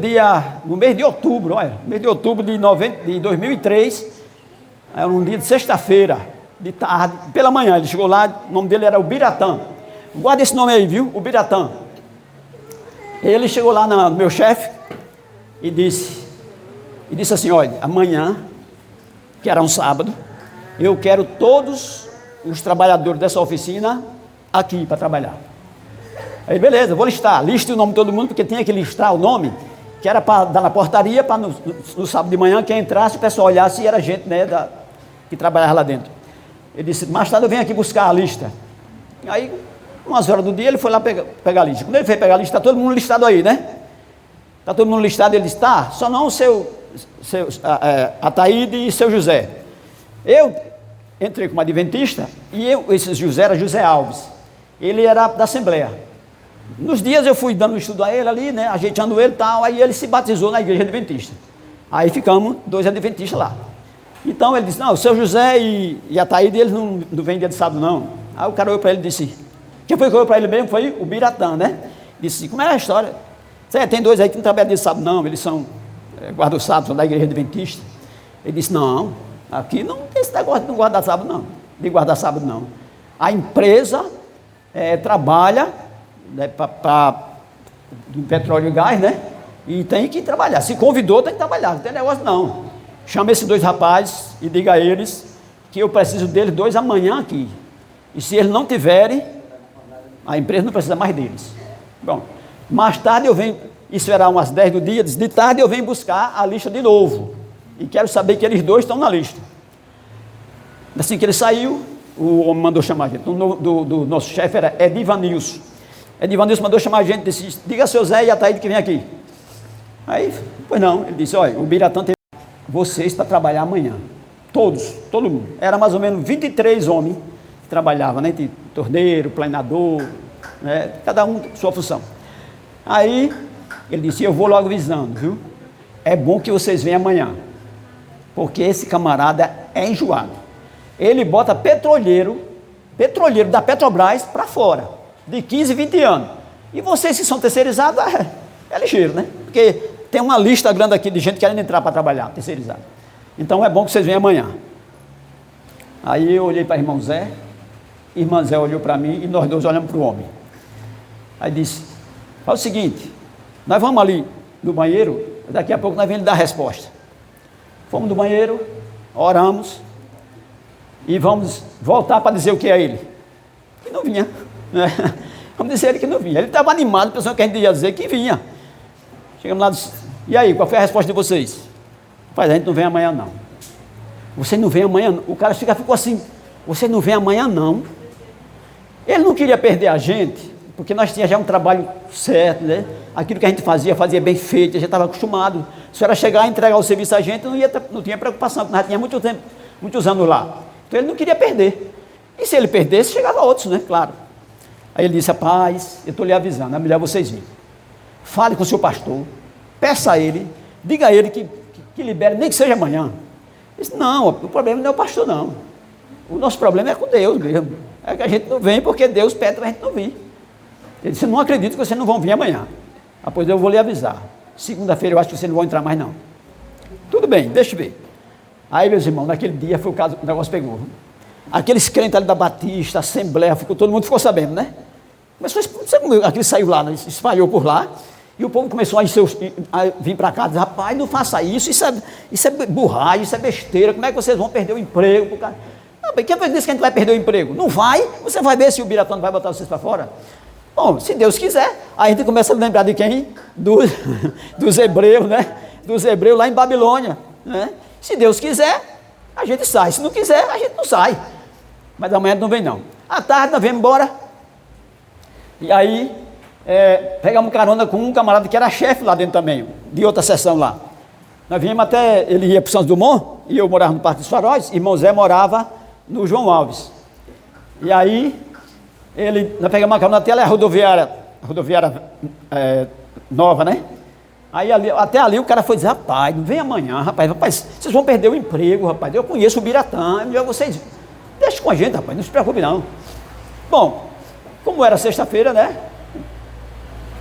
mês de outubro, mês de outubro de 2003, era um dia de sexta-feira, de tarde, pela manhã, ele chegou lá, o nome dele era Ubiratã. Guarda esse nome aí, viu? Ubiratã. Ele chegou lá no meu chefe e disse assim, olha, amanhã, que era um sábado, eu quero todos os trabalhadores dessa oficina aqui para trabalhar. Aí, beleza, vou listar, liste o nome de todo mundo, porque tinha que listar o nome, que era para dar na portaria, para no sábado de manhã, quem entrasse, o pessoal olhasse e era gente, né, que trabalhava lá dentro. Ele disse, mais tarde eu venho aqui buscar a lista. Aí, umas horas do dia, ele foi lá pegar a lista. Quando ele foi pegar a lista, está todo mundo listado aí, né? Está todo mundo listado, ele disse, tá, só não Ataíde e seu José. Eu entrei como adventista, e esse José era José Alves. Ele era da Assembleia. Nos dias eu fui dando estudo a ele ali, né, ajeitando ele e tal, aí ele se batizou na igreja adventista. Aí ficamos 2 adventistas lá. Então ele disse, não, o seu José e a Ataíde, eles não vêm dia de sábado não. Aí o cara olhou para ele e disse, quem foi que olhou para ele mesmo? Foi o Biratã, né? Disse, como é a história? Tem 2 aí que não trabalham dia de sábado não, eles são guarda o sábado, são da igreja adventista. Ele disse, não, aqui não tem esse negócio de não guardar sábado não, de guardar sábado não. A empresa trabalha, né, para do petróleo e gás, né? E tem que trabalhar. Se convidou, tem que trabalhar, não tem negócio não. Chama esses 2 rapazes e diga a eles que eu preciso deles 2 amanhã aqui. E se eles não tiverem, a empresa não precisa mais deles. Bom, mais tarde eu venho, isso era umas 10 do dia, de tarde eu venho buscar a lista de novo. E quero saber que eles 2 estão na lista. Assim que ele saiu, o homem mandou chamar a gente. Do nosso chefe era Edivanilson. Edivanilson mandou chamar a gente e disse, diga a seu Zé e a Ataíde que vem aqui. Aí, pois não, ele disse, olha, o Biratã tem vocês para trabalhar amanhã. Todos, todo mundo. Era mais ou menos 23 homens que trabalhavam, né? De torneiro, planador, né? Cada um sua função. Aí, ele disse, eu vou logo avisando, viu? É bom que vocês venham amanhã, porque esse camarada é enjoado. Ele bota petroleiro da Petrobras para fora, de 15, 20 anos. E vocês que são terceirizados, é ligeiro, né? Porque tem uma lista grande aqui de gente querendo entrar para trabalhar, terceirizado. Então é bom que vocês venham amanhã. Aí eu olhei para irmão Zé, irmã Zé olhou para mim e nós 2 olhamos para o homem. Aí disse, faz o seguinte, nós vamos ali no banheiro, daqui a pouco nós vamos lhe dar a resposta. Fomos no banheiro, oramos e vamos voltar para dizer o que é ele. E não vinha. Né? Vamos dizer ele que não vinha. Ele estava animado, pensando que a gente ia dizer que vinha. Chegamos lá e disse, e aí, qual foi a resposta de vocês? Pai, a gente não vem amanhã não. Você não vem amanhã não? O cara ficou assim, você não vem amanhã não? Ele não queria perder a gente, porque nós tínhamos já um trabalho certo, né? Aquilo que a gente fazia bem feito, a gente estava acostumado. Se era chegar e entregar o serviço a gente, não tinha preocupação, porque nós tínhamos muito tempo, muitos anos lá. Então ele não queria perder. E se ele perdesse, chegava outros, né? Claro. Aí ele disse: rapaz, eu estou lhe avisando, é melhor vocês virem. Fale com o seu pastor, peça a ele, diga a ele que libere, nem que seja amanhã. Ele disse: não, o problema não é o pastor, não. O nosso problema é com Deus mesmo. É que a gente não vem porque Deus pede para a gente não vir. Ele disse: eu não acredito que vocês não vão vir amanhã. Ah, pois eu vou lhe avisar. Segunda-feira eu acho que vocês não vão entrar mais, não. Tudo bem, deixa eu ver. Aí, meus irmãos, naquele dia foi o caso, o negócio pegou. Aqueles crentes ali da Batista, Assembleia, todo mundo ficou sabendo, né? Mas aquele saiu lá, né? Espalhou por lá, e o povo começou a vir para cá, dizer: rapaz, não faça isso, isso é burragem, isso é besteira, como é que vocês vão perder o emprego? Ah, bem, quem disse que a gente vai perder o emprego? Não vai, você vai ver se o Biratã não vai botar vocês para fora. Bom, se Deus quiser, aí a gente começa a lembrar de quem? Dos hebreus, né? Dos hebreus lá em Babilônia, né? Se Deus quiser, a gente sai. Se não quiser, a gente não sai. Mas amanhã não vem, não. À tarde nós viemos embora. E aí, pegamos carona com um camarada que era chefe lá dentro também, de outra seção lá. Nós viemos até, ele ia para o Santos Dumont, e eu morava no Parque dos Faróis, e irmão Zé morava no João Alves. E aí, nós pegamos uma carona até a rodoviária nova, né? Aí até ali o cara foi dizer: rapaz, não vem amanhã, rapaz, vocês vão perder o emprego, rapaz, eu conheço o Biratã, é melhor vocês, deixa com a gente, rapaz, não se preocupe não. Bom, como era sexta-feira, né?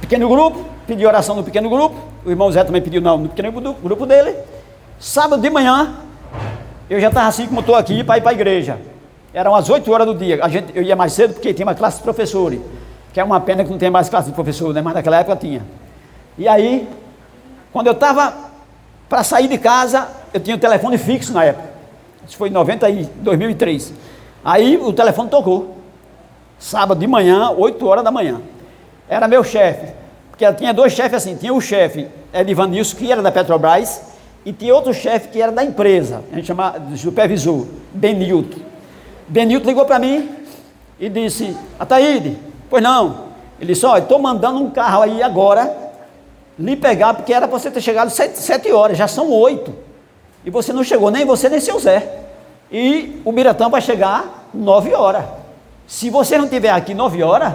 Pequeno grupo, pedi oração no pequeno grupo, o irmão Zé também pediu no pequeno grupo dele. Sábado de manhã, eu já estava assim como estou aqui para ir para a igreja. Eram as 8 horas do dia, eu ia mais cedo porque tinha uma classe de professores, que é uma pena que não tem mais classe de professor, né? Mas naquela época tinha. E aí, quando eu estava para sair de casa, eu tinha um telefone fixo na época. Isso foi em 2003. Aí o telefone tocou. Sábado de manhã, 8 horas da manhã. Era meu chefe. Porque tinha dois chefes assim. Tinha o chefe Edivanilson, que era da Petrobras, e tinha outro chefe que era da empresa. A gente chama de supervisor, Benilton. Benilton ligou para mim e disse: Ataíde, pois não. Ele disse: olha, estou mandando um carro aí agora lhe pegar, porque era para você ter chegado 7 horas, já são 8. E você não chegou, nem você, nem seu Zé. E o Biratã vai chegar 9 horas. Se você não estiver aqui 9 horas,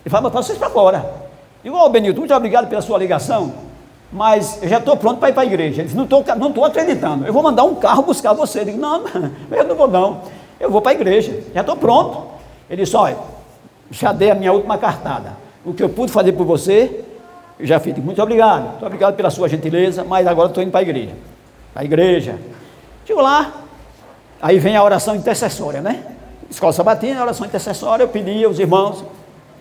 ele vai botar vocês para fora. Digo: ô Benilton, muito obrigado pela sua ligação, mas eu já estou pronto para ir para a igreja. Ele disse: não estou acreditando, eu vou mandar um carro buscar você. Eu digo: não, eu não vou não, eu vou para a igreja, já estou pronto. Ele disse: olha, já dei a minha última cartada, o que eu pude fazer por você, eu já fiz. Muito obrigado pela sua gentileza, mas agora estou indo para a igreja. Para a igreja. Chego lá, aí vem a oração intercessória, né? Escola Sabatina, oração intercessória, eu pedi aos irmãos,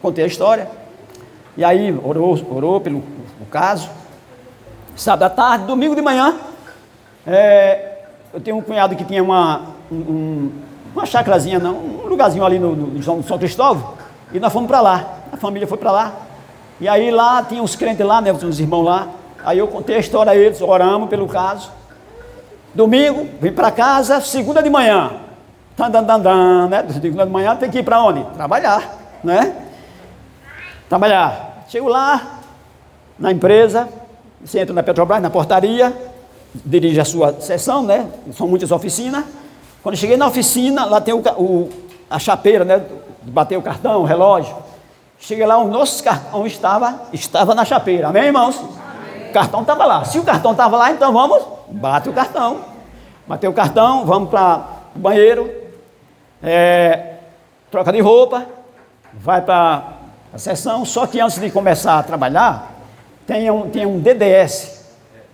contei a história, e aí orou pelo caso. Sábado à tarde, domingo de manhã, eu tenho um cunhado que tinha uma chacrazinha, um lugarzinho ali no São Cristóvão, e nós fomos para lá, a família foi para lá. E aí lá tinha uns crentes lá, né, uns irmãos lá. Aí eu contei a história a eles, oramos pelo caso. Domingo, vim para casa, segunda de manhã. Né? Segunda de manhã tem que ir para onde? Trabalhar, né? Trabalhar. Chego lá, na empresa, você entra na Petrobras, na portaria, dirige a sua seção, né? São muitas oficinas. Quando cheguei na oficina, lá tem a chapeira, né? Bater o cartão, o relógio. Cheguei lá, o nosso cartão estava na chapeira. Amém, irmãos? Amém. O cartão estava lá. Se o cartão estava lá, então vamos, bate o cartão. Bateu o cartão, vamos para o banheiro, troca de roupa, vai para a sessão. Só que antes de começar a trabalhar, tem um DDS.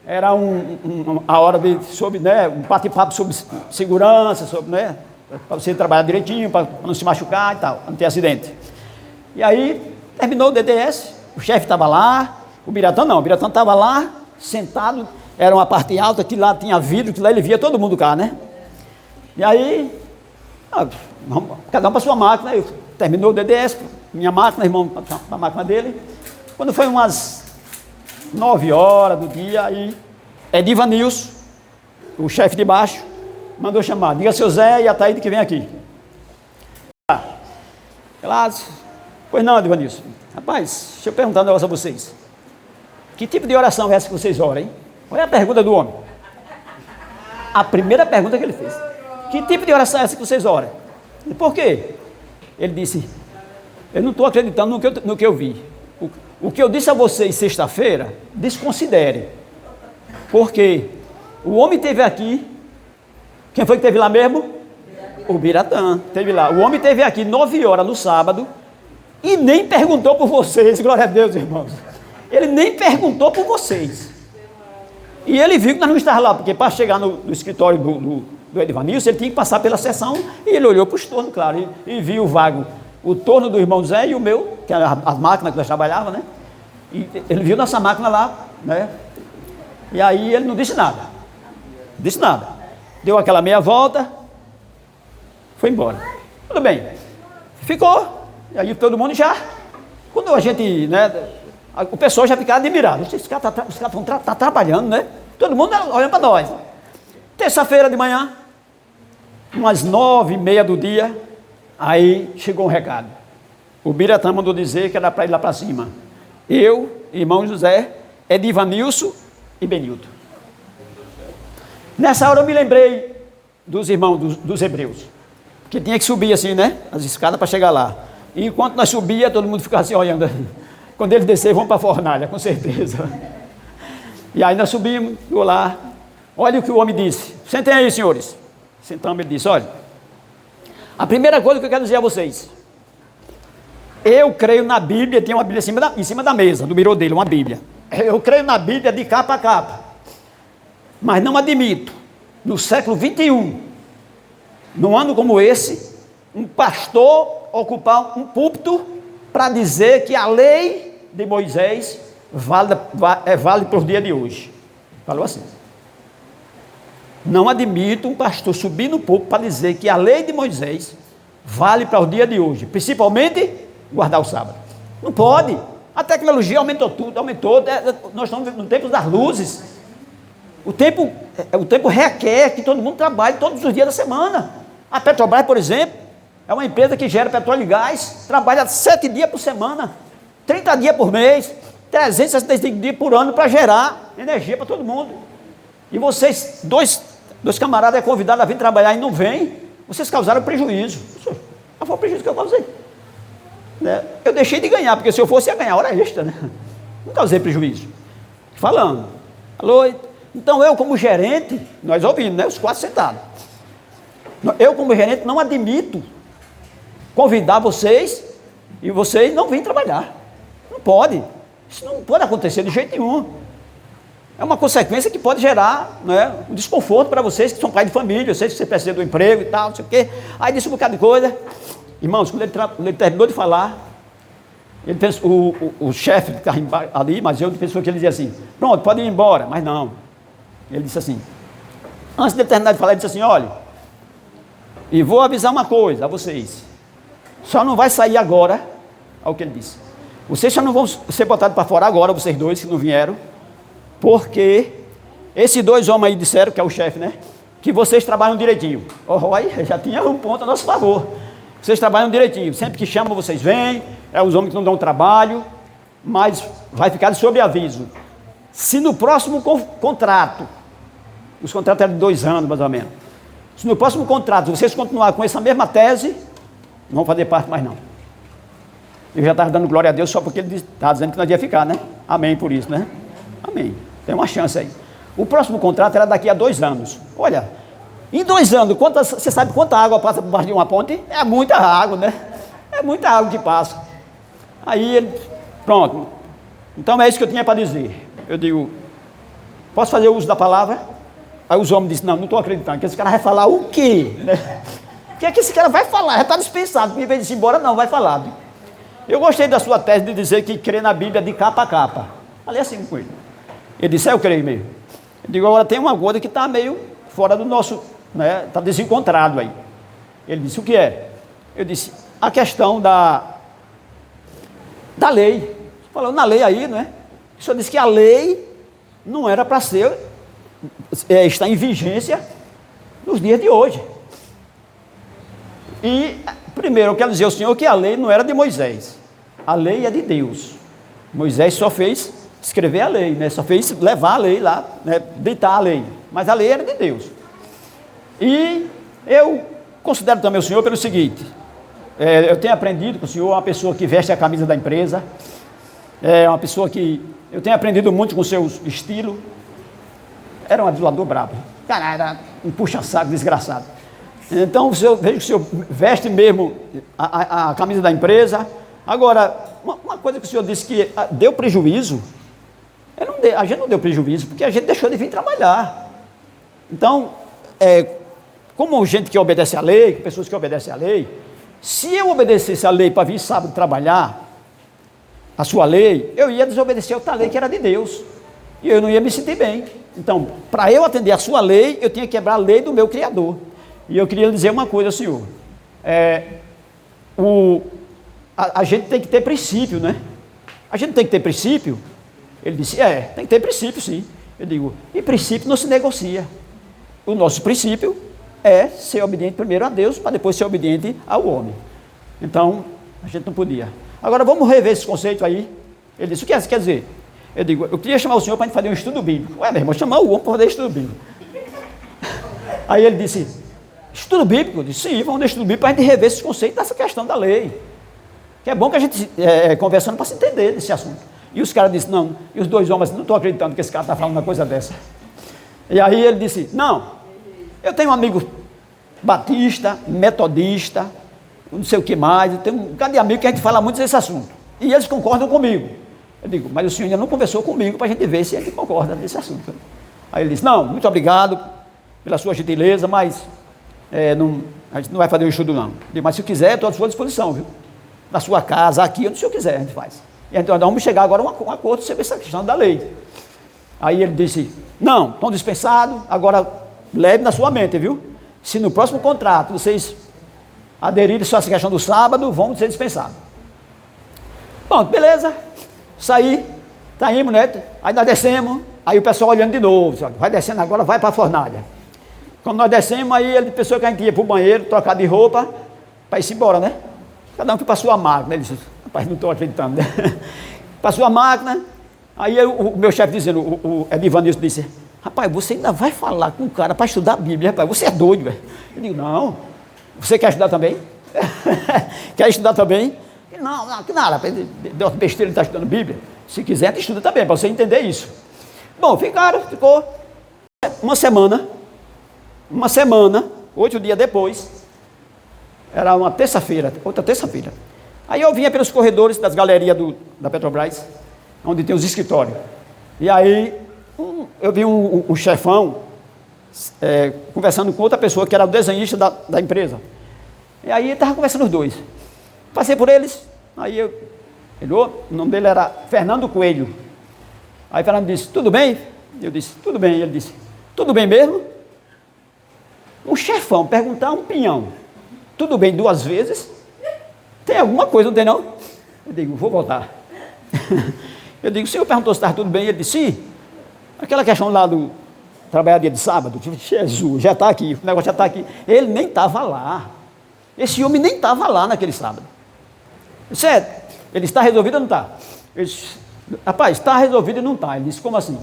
Era a hora sobre, né, um bate-papo sobre segurança, sobre, né, para você trabalhar direitinho, para não se machucar e tal, para não ter acidente. E aí, terminou o DDS, o chefe estava lá, o Biratã não, o Biratã estava lá, sentado, era uma parte alta, que lá tinha vidro, que lá ele via todo mundo cá, né? E aí, cada um para sua máquina, eu terminou o DDS, minha máquina, irmão, para a máquina dele. Quando foi umas 9 horas do dia, aí Edivanilson, o chefe de baixo, mandou chamar: diga seu Zé e a Ataíde que vem aqui. Pois não, Divanilson. Rapaz, deixa eu perguntar um negócio a vocês. Que tipo de oração é essa que vocês oram, hein? Olha a pergunta do homem. A primeira pergunta que ele fez. Que tipo de oração é essa que vocês oram? E por quê? Ele disse, eu não estou acreditando no que eu vi. O que eu disse a vocês sexta-feira, desconsidere. Porque o homem esteve aqui. Quem foi que esteve lá mesmo? O Biratã. Esteve lá. O homem esteve aqui 9 horas no sábado e nem perguntou por vocês. Glória a Deus, irmãos. Ele nem perguntou por vocês. E ele viu que nós não estávamos lá, porque para chegar no escritório do Edvanilson, ele tinha que passar pela sessão, e ele olhou para os tornos, claro, e viu o vago, o torno do irmão Zé e o meu, que era as máquinas que nós trabalhávamos, né? E ele viu nossa máquina lá, né? E aí ele não disse nada. Disse nada. Deu aquela meia volta, foi embora. Tudo bem. Ficou. E aí todo mundo já, quando a gente, né, o pessoal já ficava admirado. Os caras estão trabalhando, né? Todo mundo olhando para nós. Terça-feira de manhã, umas 9h30 do dia, aí chegou um recado. O Biratã mandou dizer que era para ir lá para cima. Eu, irmão José, Edivanilson e Benilton. Nessa hora eu me lembrei dos irmãos dos hebreus, que tinha que subir assim, né? As escadas para chegar lá. E enquanto nós subíamos, todo mundo ficava assim olhando. Quando ele descer, vamos para a fornalha, com certeza. E aí nós subimos, ficou lá. Olha o que o homem disse. Sentem aí, senhores. Sentamos, ele disse, olha. A primeira coisa que eu quero dizer a vocês. Eu creio na Bíblia, tem uma Bíblia em cima da mesa, do mirô dele, uma Bíblia. Eu creio na Bíblia de capa a capa. Mas não admito, no século 21, num ano como esse, um pastor ocupar um púlpito para dizer que a lei de Moisés vale para os dias de hoje. Falou assim. Não admito um pastor subir no púlpito para dizer que a lei de Moisés vale para os dias de hoje, principalmente guardar o sábado. Não pode. A tecnologia aumentou tudo, nós estamos no tempo das luzes. O tempo requer que todo mundo trabalhe todos os dias da semana. A Petrobras, por exemplo, é uma empresa que gera petróleo e gás, trabalha 7 dias por semana, 30 dias por mês, 365 dias por ano para gerar energia para todo mundo. E vocês, dois camaradas convidados a vir trabalhar e não vêm, vocês causaram prejuízo. Qual foi o prejuízo que eu causei? Né? Eu deixei de ganhar, porque se eu fosse ia ganhar hora extra, né? Não causei prejuízo. Falando. Alô? Então eu como gerente, nós ouvimos, né? Os 4 sentados. Eu como gerente não admito convidar vocês e vocês não virem trabalhar. Não pode. Isso não pode acontecer de jeito nenhum. É uma consequência que pode gerar, né, um desconforto para vocês que são pais de família, eu sei que você precisa do emprego e tal, não sei o quê. Aí disse um bocado de coisa. Irmãos, quando ele terminou de falar, ele pensou, o chefe que estava ali, mas eu pensou que ele dizia assim, pronto, pode ir embora, mas não. Ele disse assim, antes de ele terminar de falar, ele disse assim, olha, e vou avisar uma coisa a vocês, só não vai sair agora, olha o que ele disse, vocês só não vão ser botados para fora agora, vocês dois que não vieram, porque esses 2 homens aí disseram, que é o chefe, né, que vocês trabalham direitinho. Olha, já tinha um ponto a nosso favor. Vocês trabalham direitinho, sempre que chamam vocês vêm, é os homens que não dão trabalho, mas vai ficar de sobreaviso. Se no próximo contrato, os contratos eram de 2 anos mais ou menos, se no próximo contrato vocês continuarem com essa mesma tese, não vão fazer parte mais não. Eu já estava dando glória a Deus só porque ele estava dizendo que nós ia ficar, né? Amém por isso, né? Amém. Tem uma chance aí. O próximo contrato era daqui a 2 anos. Olha, em 2 anos, você sabe quanta água passa por baixo de uma ponte? É muita água, né? É muita água que passa. Aí ele, pronto. Então é isso que eu tinha para dizer. Eu digo, posso fazer uso da palavra? Aí os homens disseram, não estou acreditando, que esse cara vai falar o quê? Né? O que é que esse cara vai falar? Já está dispensado, em vez de ir embora, não, vai falar. Eu gostei da sua tese de dizer que crê na Bíblia de capa a capa. Falei assim com ele. Ele disse, eu creio mesmo. Eu digo, agora tem uma coisa que está meio fora do nosso, né? Está desencontrado aí. Ele disse, o que é? Eu disse, a questão da lei. Falou na lei aí, não é? O senhor disse que a lei não era para ser, está em vigência nos dias de hoje. E Primeiro, eu quero dizer ao senhor que a lei não era de Moisés. A lei é de Deus. Moisés só fez escrever a lei, né? Só fez levar a lei lá, né? Ditar a lei. Mas a lei era de Deus. E eu considero também o senhor pelo seguinte, eu tenho aprendido com o senhor, uma pessoa que veste a camisa da empresa, uma pessoa que eu tenho aprendido muito com o seu estilo. Era um adulador brabo, cara, era um puxa-saco desgraçado. Então, vejo que o senhor veste mesmo a camisa da empresa. Agora, uma coisa que o senhor disse que deu prejuízo, a gente não deu prejuízo, porque a gente deixou de vir trabalhar. Então, como gente que obedece à lei, pessoas que obedecem à lei, se eu obedecesse à lei para vir sábado trabalhar, a sua lei, eu ia desobedecer outra lei que era de Deus, e eu não ia me sentir bem. Então, para eu atender a sua lei, eu tinha que quebrar a lei do meu Criador. E eu queria dizer uma coisa, senhor, a gente tem que ter princípio, né? A gente tem que ter princípio. Ele disse, tem que ter princípio, sim. Eu digo, e princípio não se negocia. O nosso princípio é ser obediente primeiro a Deus, para depois ser obediente ao homem. Então, a gente não podia. Agora, vamos rever esse conceito aí. Ele disse, o que quer dizer? Eu digo, eu queria chamar o senhor para a gente fazer um estudo bíblico. Ué, meu irmão, chamar o homem para fazer estudo bíblico. Aí ele disse, estudo bíblico? Eu disse, sim, vamos fazer estudo bíblico para a gente rever esse conceito dessa questão da lei. Que é bom que a gente, conversando para se entender desse assunto. E os caras disseram, não, e os dois homens, não estou acreditando que esse cara está falando uma coisa dessa. E aí ele disse, não, eu tenho um amigo batista, metodista, não sei o que mais, eu tenho um bocado de amigo que a gente fala muito desse assunto. E eles concordam comigo. Eu digo, mas o senhor ainda não conversou comigo para a gente ver se ele concorda nesse assunto. Aí ele disse, não, muito obrigado pela sua gentileza, mas a gente não vai fazer um estudo não. Eu digo, mas se quiser, estou à sua disposição, viu? Na sua casa, aqui, onde o senhor quiser, a gente faz. E então nós vamos chegar agora a um acordo sobre essa questão da lei. Aí ele disse, não, estão dispensados, agora leve na sua mente, viu? Se no próximo contrato vocês aderirem só a essa questão do sábado, vão ser dispensados. Bom, beleza, saí, saímos, né? Aí nós descemos, aí o pessoal olhando de novo, vai descendo agora, vai para a fornalha. Quando nós descemos, aí ele pensou que a gente ia para o banheiro, trocar de roupa, para ir embora, né? Cada um foi para a sua máquina. Ele disse, rapaz, não estou acreditando, né? Para a sua máquina. Aí o meu chefe dizendo, o Edivanilson disse, rapaz, você ainda vai falar com o cara para estudar a Bíblia, rapaz, você é doido, velho. Eu digo, não, você quer estudar também? Quer estudar também? Não, que nada, rapaz, deu besteira, ele está estudando Bíblia. Se quiser, estuda também, para você entender isso. Bom, ficou uma semana, 8 dias depois, era uma terça-feira, outra terça-feira. Aí eu vinha pelos corredores das galerias da Petrobras, onde tem os escritórios. E aí eu vi um chefão conversando com outra pessoa que era o desenhista da empresa. E aí estava conversando os dois. Passei por eles, aí o nome dele era Fernando Coelho. Aí Fernando disse, tudo bem? Eu disse, tudo bem. Ele disse, tudo bem mesmo? Um chefão perguntar a um pinhão, tudo bem 2 vezes? Tem alguma coisa, não tem não? Eu digo, vou voltar. Eu digo, o senhor perguntou se estava tudo bem? Ele disse, sim. Aquela questão lá do trabalhar dia de sábado, Jesus, já está aqui, o negócio já está aqui. Ele nem estava lá. Esse homem nem estava lá naquele sábado. Certo? Ele está resolvido ou não está? Eu disse, rapaz, está resolvido e não está. Ele disse, como assim?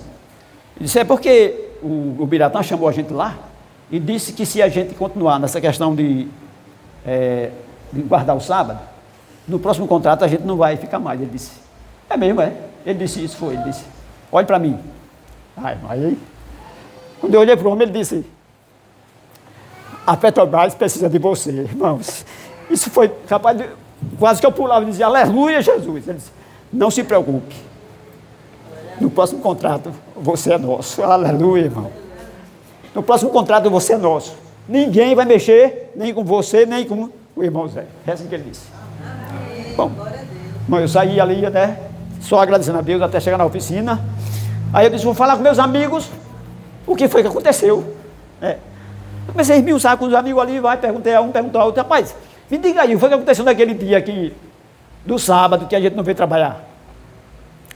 Ele disse, porque o Biratã chamou a gente lá e disse que se a gente continuar nessa questão de guardar o sábado, no próximo contrato a gente não vai ficar mais. Ele disse, é mesmo, é? Ele disse isso, foi. Ele disse, olhe para mim. Aí, quando eu olhei para o homem, ele disse, a Petrobras precisa de você, irmãos. Isso foi, rapaz, quase que eu pulava e dizia, aleluia, Jesus. Ele disse, não se preocupe. No próximo contrato, você é nosso. Aleluia, irmão. No próximo contrato, você é nosso. Ninguém vai mexer, nem com você, nem com o irmão Zé. É assim que ele disse. Bom, eu saí ali, né? Só agradecendo a Deus até chegar na oficina. Aí eu disse, vou falar com meus amigos o que foi que aconteceu. Eu comecei a esmiuçar com os amigos ali, perguntei a um, perguntei a outro. Rapaz, me diga aí, o que foi que aconteceu naquele dia aqui, do sábado, que a gente não veio trabalhar?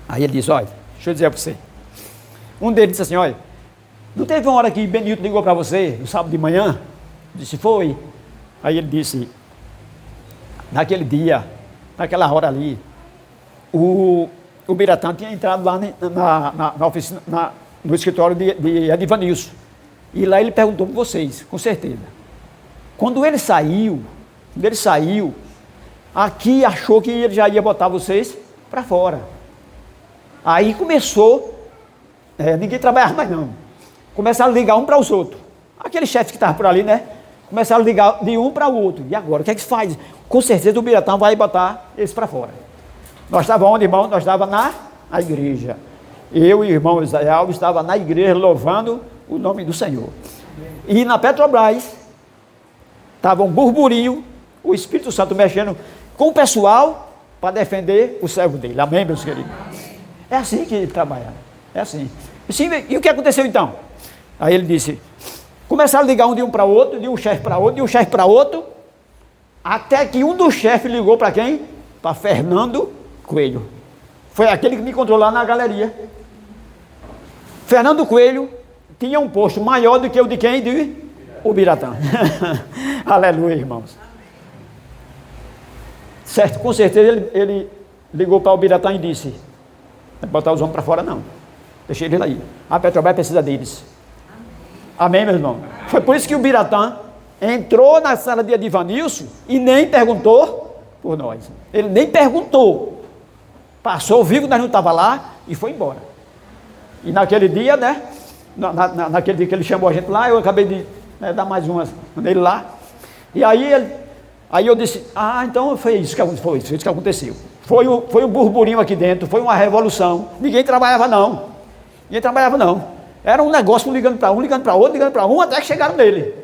Aí ele disse, olha, deixa eu dizer para você. Um deles disse assim, olha, não teve uma hora que Benito ligou para você, no sábado de manhã? Eu disse, foi. Aí ele disse, naquele dia, naquela hora ali, o Biratã tinha entrado lá na oficina, no escritório de Edivanilson. E lá ele perguntou para vocês, com certeza. Quando ele saiu, aqui achou que ele já ia botar vocês para fora. Aí começou, ninguém trabalhava mais não. Começaram a ligar um para os outros. Aquele chefe que estava por ali, né? Começaram a ligar de um para o outro. E agora, o que é que se faz? Com certeza o Biratã vai botar eles para fora. Nós estávamos onde, irmão? Nós estávamos na igreja. Eu e o irmão Israel estava na igreja louvando o nome do Senhor. E na Petrobras, estava um burburinho, o Espírito Santo mexendo com o pessoal para defender o servo dele. Amém, meus queridos? É assim que ele trabalha. É assim. E o que aconteceu então? Aí ele disse, começaram a ligar de um para outro, de um chefe para outro, de um chefe para outro, até que um dos chefes ligou para quem? Para Fernando Coelho. Foi aquele que me encontrou lá na galeria. Fernando Coelho tinha um posto maior do que o de quem? De Ubiratã. Aleluia, irmãos. Certo, com certeza ele ligou para o Ubiratã e disse, não vai botar os homens para fora não. Deixa eles aí. A Petrobras precisa deles. Amém, meu irmão? Foi por isso que o Biratã entrou na sala de Edivanilson e nem perguntou por nós. Ele nem perguntou. Passou, viu que nós não estávamos lá e foi embora. E naquele dia, né? Naquele dia que ele chamou a gente lá, eu acabei de dar mais umas nele lá. E aí eu disse, então foi isso que aconteceu. Foi um burburinho aqui dentro, foi uma revolução. Ninguém trabalhava não. Era um negócio ligando para um, ligando para outro, até que chegaram nele.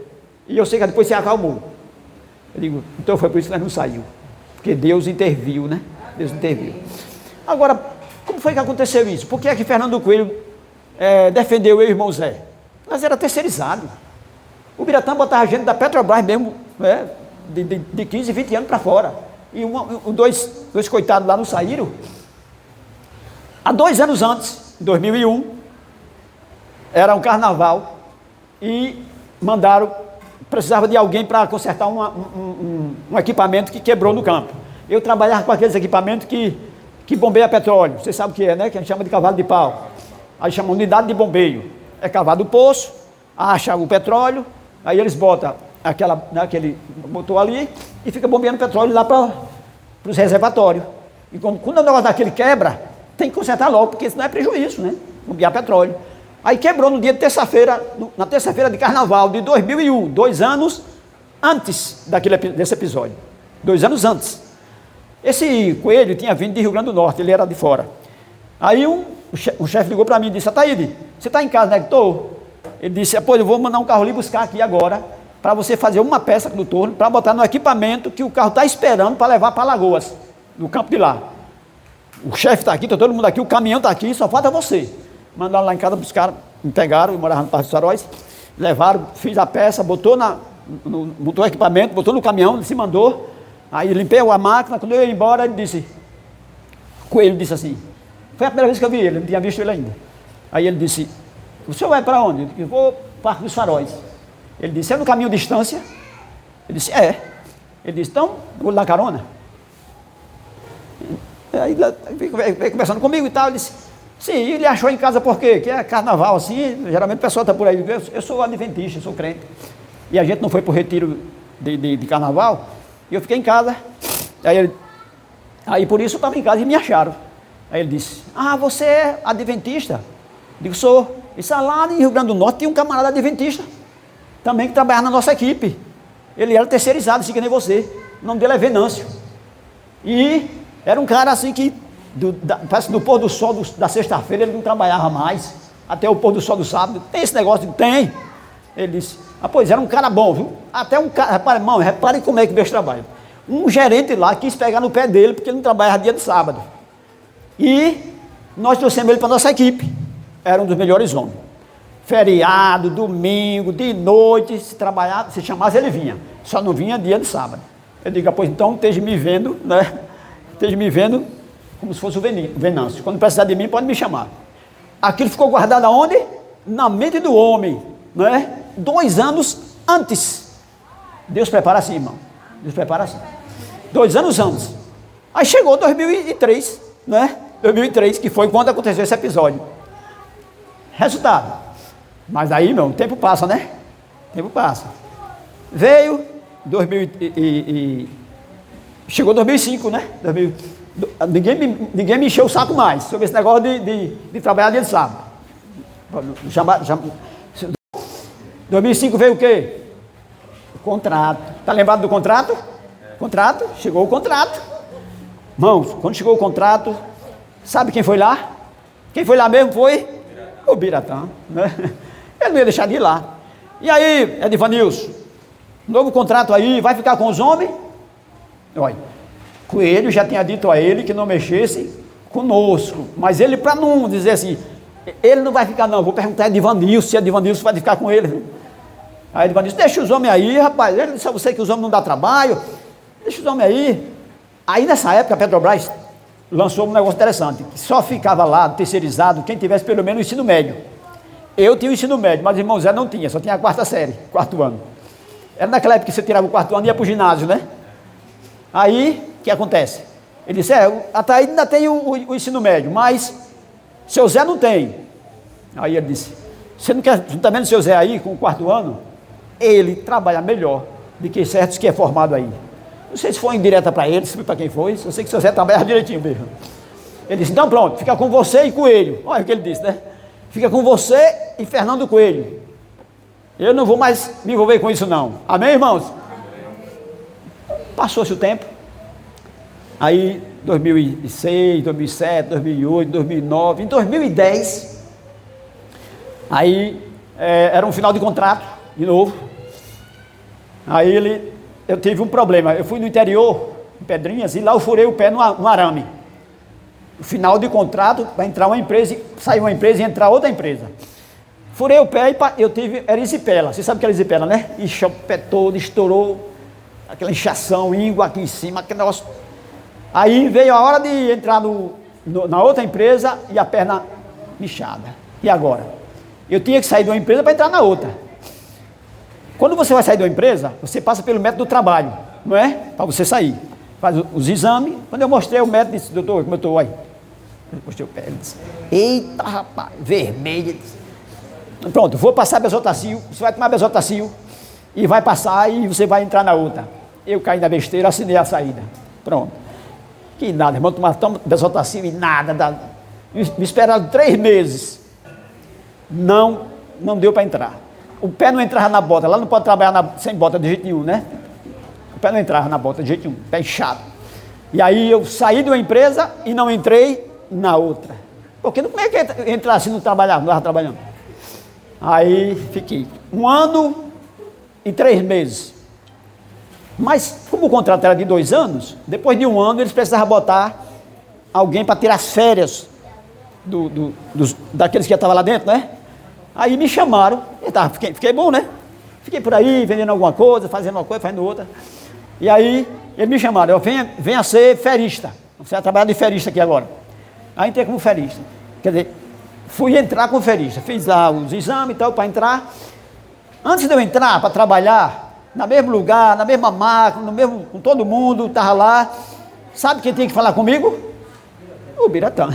E eu sei que depois se acalmou. Eu digo, então foi por isso que nós não saímos. Porque Deus interviu, né? Deus interviu. Agora, como foi que aconteceu isso? Por que é que Fernando Coelho defendeu eu e o irmão Zé? Nós era terceirizado. O Biratã botava a gente da Petrobras mesmo, de 15, 20 anos para fora. E dois coitados lá não saíram. Há 2 anos antes, em 2001, era um carnaval e precisava de alguém para consertar um equipamento que quebrou no campo. Eu trabalhava com aqueles equipamentos que bombeia petróleo. Você sabe o que é, né? Que a gente chama de cavalo de pau. Aí chama unidade de bombeio. É cavado o poço, acha o petróleo, aí eles botam aquele motor ali e fica bombeando petróleo lá para os reservatórios. E quando o negócio daquele quebra, tem que consertar logo, porque senão é prejuízo, né? Bombear petróleo. Aí quebrou no dia de terça-feira, na terça-feira de carnaval de 2001, 2 anos antes desse episódio. 2 anos antes. Esse Coelho tinha vindo de Rio Grande do Norte, ele era de fora. Aí o chefe ligou para mim e disse, Ataíde, você está em casa, né? Estou. Ele disse, eu vou mandar um carro ali buscar aqui agora, para você fazer uma peça no torno, para botar no equipamento que o carro está esperando para levar para Alagoas, no campo de lá. O chefe está aqui, está todo mundo aqui, o caminhão está aqui, só falta você. Mandaram lá em casa, buscaram, me pegaram, eu morava no Parque dos Faróis, levaram, fiz a peça, botou o equipamento, botou no caminhão, ele se mandou, aí limpei a máquina, quando eu ia embora, ele disse, Coelho disse assim, foi a primeira vez que eu vi ele, não tinha visto ele ainda. Aí ele disse, o senhor vai para onde? Eu vou para o Parque dos Faróis. Ele disse, é no caminho de distância? Ele disse, é. Ele disse, então, vou lhe dar carona. Aí veio conversando comigo e tal, ele disse, sim, ele achou em casa por quê? Que é carnaval assim, geralmente o pessoal está por aí, eu sou adventista, eu sou crente. E a gente não foi para o retiro de carnaval, e eu fiquei em casa. Aí por isso eu estava em casa e me acharam. Aí ele disse, você é adventista? Eu digo, sou. Isso lá em Rio Grande do Norte tinha um camarada adventista, também que trabalhava na nossa equipe. Ele era terceirizado, assim que nem você. O nome dele é Venâncio. E era um cara assim que, parece que do pôr do sol da sexta-feira ele não trabalhava mais, até o pôr do sol do sábado. Tem esse negócio? Tem. Ele disse, pois era um cara bom, viu? Até um cara, reparem como é que Deus trabalha. Um gerente lá quis pegar no pé dele, porque ele não trabalhava dia de sábado. E nós trouxemos ele para a nossa equipe. Era um dos melhores homens. Feriado, domingo, de noite, se chamasse ele vinha. Só não vinha dia de sábado. Eu digo, pois então esteja me vendo, né? Esteja me vendo como se fosse o Venâncio. Quando precisar de mim, pode me chamar. Aquilo ficou guardado aonde? Na mente do homem, né? 2 anos antes. Deus prepara assim, irmão. Deus prepara assim. 2 anos antes. Aí chegou 2003, né? 2003, que foi quando aconteceu esse episódio. Resultado. Mas aí, meu, o tempo passa, né? O tempo passa. Veio 2000 chegou 2005, né? Ninguém me encheu o saco mais sobre esse negócio de trabalhar dia de sábado. 2005 veio o quê? O contrato. Tá lembrado do contrato? Contrato? Chegou o contrato. Irmãos, quando chegou o contrato, sabe quem foi lá? Quem foi lá mesmo foi o Biratã, né? Ele não ia deixar de ir lá. E aí, Edivanilson, novo contrato aí, vai ficar com os homens? Olha, Coelho já tinha dito a ele que não mexesse conosco, mas ele, para não dizer assim, ele não vai ficar não, vou perguntar a Edivanilson, se Edivanilson vai ficar com ele. Aí Edivanilson, deixa os homens aí, rapaz, ele disse a você que os homens não dão trabalho, deixa os homens aí. Aí nessa época a Petrobras lançou um negócio interessante, que só ficava lá terceirizado quem tivesse pelo menos o ensino médio. Eu tinha o ensino médio, mas o irmão Zé não tinha, só tinha a 4ª série, 4º ano. Era naquela época que você tirava o 4º ano e ia para o ginásio, né? Aí, o que acontece? Ele disse, até aí ainda tem o ensino médio, mas seu Zé não tem. Aí ele disse, você não está vendo seu Zé aí com o 4º ano? Ele trabalha melhor do que certos que é formado aí. Não sei se foi indireta para ele, se foi para quem foi, eu sei que seu Zé trabalha direitinho mesmo. Ele disse, então pronto, fica com você e Coelho. Olha o que ele disse, né? Fica com você e Fernando Coelho. Eu não vou mais me envolver com isso não. Amém, irmãos? Passou-se o tempo. Aí, 2006, 2007, 2008, 2009, em 2010, aí era um final de contrato, de novo. Aí eu tive um problema. Eu fui no interior, em Pedrinhas, e lá eu furei o pé no arame. O final de contrato, para entrar uma empresa, sair uma empresa e entrar outra empresa. Furei o pé e eu tive erisipela. Você sabe o que é erisipela, né? Inchou o pé todo, estourou, aquela inchação, íngua aqui em cima, aquele negócio. Aí veio a hora de entrar na outra empresa e a perna inchada. E agora? Eu tinha que sair de uma empresa para entrar na outra. Quando você vai sair de uma empresa, você passa pelo método do trabalho, não é? Para você sair. Faz os exames. Quando eu mostrei o método, disse, doutor, como eu estou? Aí. Eu mostrei o pé, ele disse, eita rapaz, vermelho. Ele disse, pronto, vou passar Besotacil, você vai tomar Besotacil e vai passar e você vai entrar na outra. Eu caí na besteira, assinei a saída. Pronto. Que nada, irmão, tomar Besotacil e nada. Me esperaram 3 meses. Não deu para entrar. O pé não entrava na bota, lá não pode trabalhar sem bota de jeito nenhum, né? O pé não entrava na bota de jeito nenhum, pé inchado. E aí eu saí de uma empresa e não entrei na outra. Porque como é que entrar se não trabalhava, não estava trabalhando? Aí fiquei 1 ano e 3 meses. Mas como o contrato era de 2 anos, depois de 1 ano eles precisavam botar alguém para tirar as férias daqueles que já estavam lá dentro, né? Aí me chamaram, fiquei bom, né? Fiquei por aí, vendendo alguma coisa, fazendo uma coisa, fazendo outra. E aí, eles me chamaram, venha ser ferista. Você vai trabalhar de ferista aqui agora. Aí entrei como ferista. Quer dizer, fui entrar como ferista. Fiz lá os exames e tal, para entrar. Antes de eu entrar para trabalhar, no mesmo lugar, na mesma máquina, com todo mundo, estava lá. Sabe quem tinha que falar comigo? O Biratã.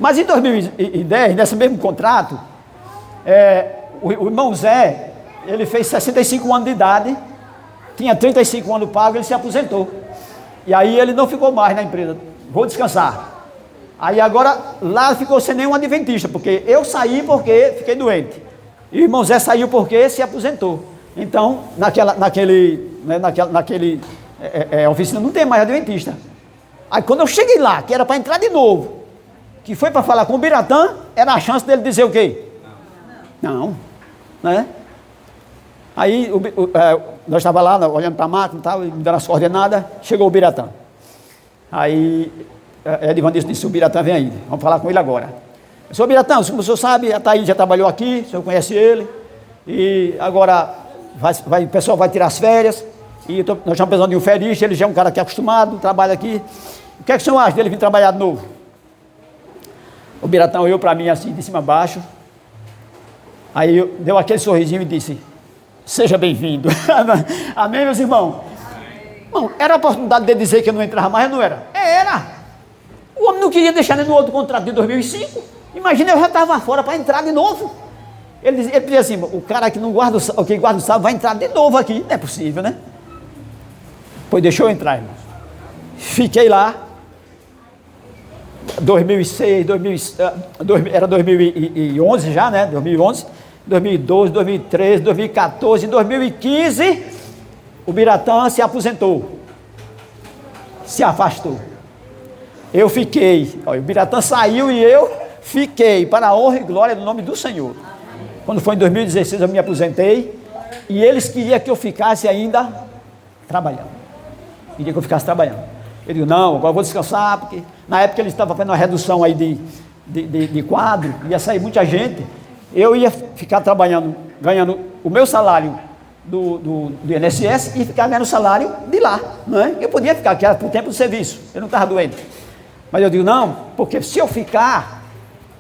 Mas em 2010, nesse mesmo contrato, o irmão Zé, ele fez 65 anos de idade, tinha 35 anos pago, ele se aposentou. E aí ele não ficou mais na empresa, vou descansar. Aí agora, lá ficou sem nenhum adventista, porque eu saí porque fiquei doente. E o irmão Zé saiu porque se aposentou. Então, naquele oficina não tem mais adventista. Aí quando eu cheguei lá, que era para entrar de novo, que foi para falar com o Biratã, era a chance dele dizer o quê? Não. Né? Aí nós estávamos lá, olhando para a máquina e tal, me dando as coordenadas, chegou o Biratã. Aí Edivanilson disse, o Biratã vem aí, vamos falar com ele agora. Senhor Biratã, como o senhor sabe, a Thaís já trabalhou aqui, o senhor conhece ele, e agora o pessoal vai tirar as férias, e nós estamos precisando de um ferista, ele já é um cara que é acostumado, trabalha aqui. O que é que o senhor acha dele vir trabalhar de novo? O Biratã olhou para mim assim, de cima a baixo. Aí deu aquele sorrisinho e disse, seja bem-vindo. Amém, meus irmãos? Bom, era a oportunidade de dizer que eu não entrava mais, não era? Era. O homem não queria deixar nem no outro contrato de 2005. Imagina, eu já estava fora para entrar de novo. Ele dizia assim, o cara que não guarda o que guarda o sábado vai entrar de novo aqui. Não é possível, né? Pois deixou eu entrar, irmão. Fiquei lá. 2006, era 2011 já, né? 2011, 2012, 2013, 2014, em 2015, o Biratã se aposentou. Se afastou. Eu fiquei. Olha, o Biratã saiu e eu fiquei, para a honra e glória do nome do Senhor. Quando foi em 2016 eu me aposentei e eles queriam que eu ficasse ainda trabalhando. Queria que eu ficasse trabalhando. Eu digo, não, agora eu vou descansar, porque na época eles estavam fazendo uma redução aí de quadro, ia sair muita gente. Eu ia ficar trabalhando, ganhando o meu salário do INSS e ficar ganhando o salário de lá, não é? Eu podia ficar, que era por tempo do serviço, eu não estava doente. Mas eu digo, não, porque se eu ficar,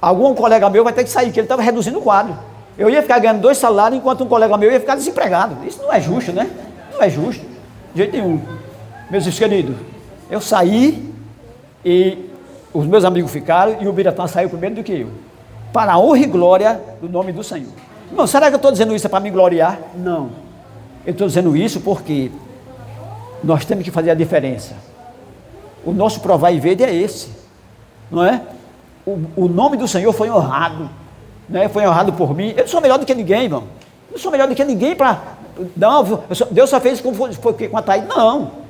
algum colega meu vai ter que sair, que ele estava reduzindo o quadro. Eu ia ficar ganhando 2 salários, enquanto um colega meu ia ficar desempregado. Isso não é justo, né? Não é justo, de jeito nenhum. Meus queridos, eu saí e os meus amigos ficaram e o Biratã saiu primeiro do que eu. Para a honra e glória do nome do Senhor. Irmão, será que eu estou dizendo isso para me gloriar? Não. Eu estou dizendo isso porque nós temos que fazer a diferença. O nosso provar e ver é esse, não é? O nome do Senhor foi honrado, né? Foi honrado por mim. Eu não sou melhor do que ninguém, irmão. Eu não sou melhor do que ninguém para... Não, Deus só fez como foi com a Thaís. Não.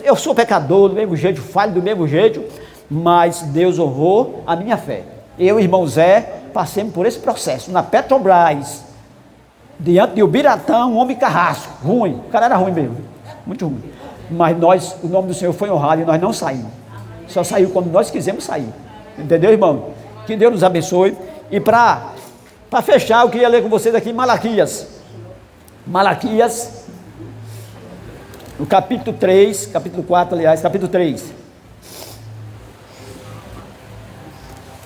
Eu sou pecador do mesmo jeito, falho do mesmo jeito, mas Deus honrou a minha fé. Eu e o irmão Zé passemos por esse processo na Petrobras, diante de Ubiratã, um homem carrasco, ruim. O cara era ruim mesmo, muito ruim. Mas o nome do Senhor foi honrado e nós não saímos. Só saiu quando nós quisemos sair. Entendeu, irmão? Que Deus nos abençoe. E para fechar, eu queria ler com vocês aqui Malaquias. Malaquias, no capítulo 3, capítulo 4, aliás, capítulo 3.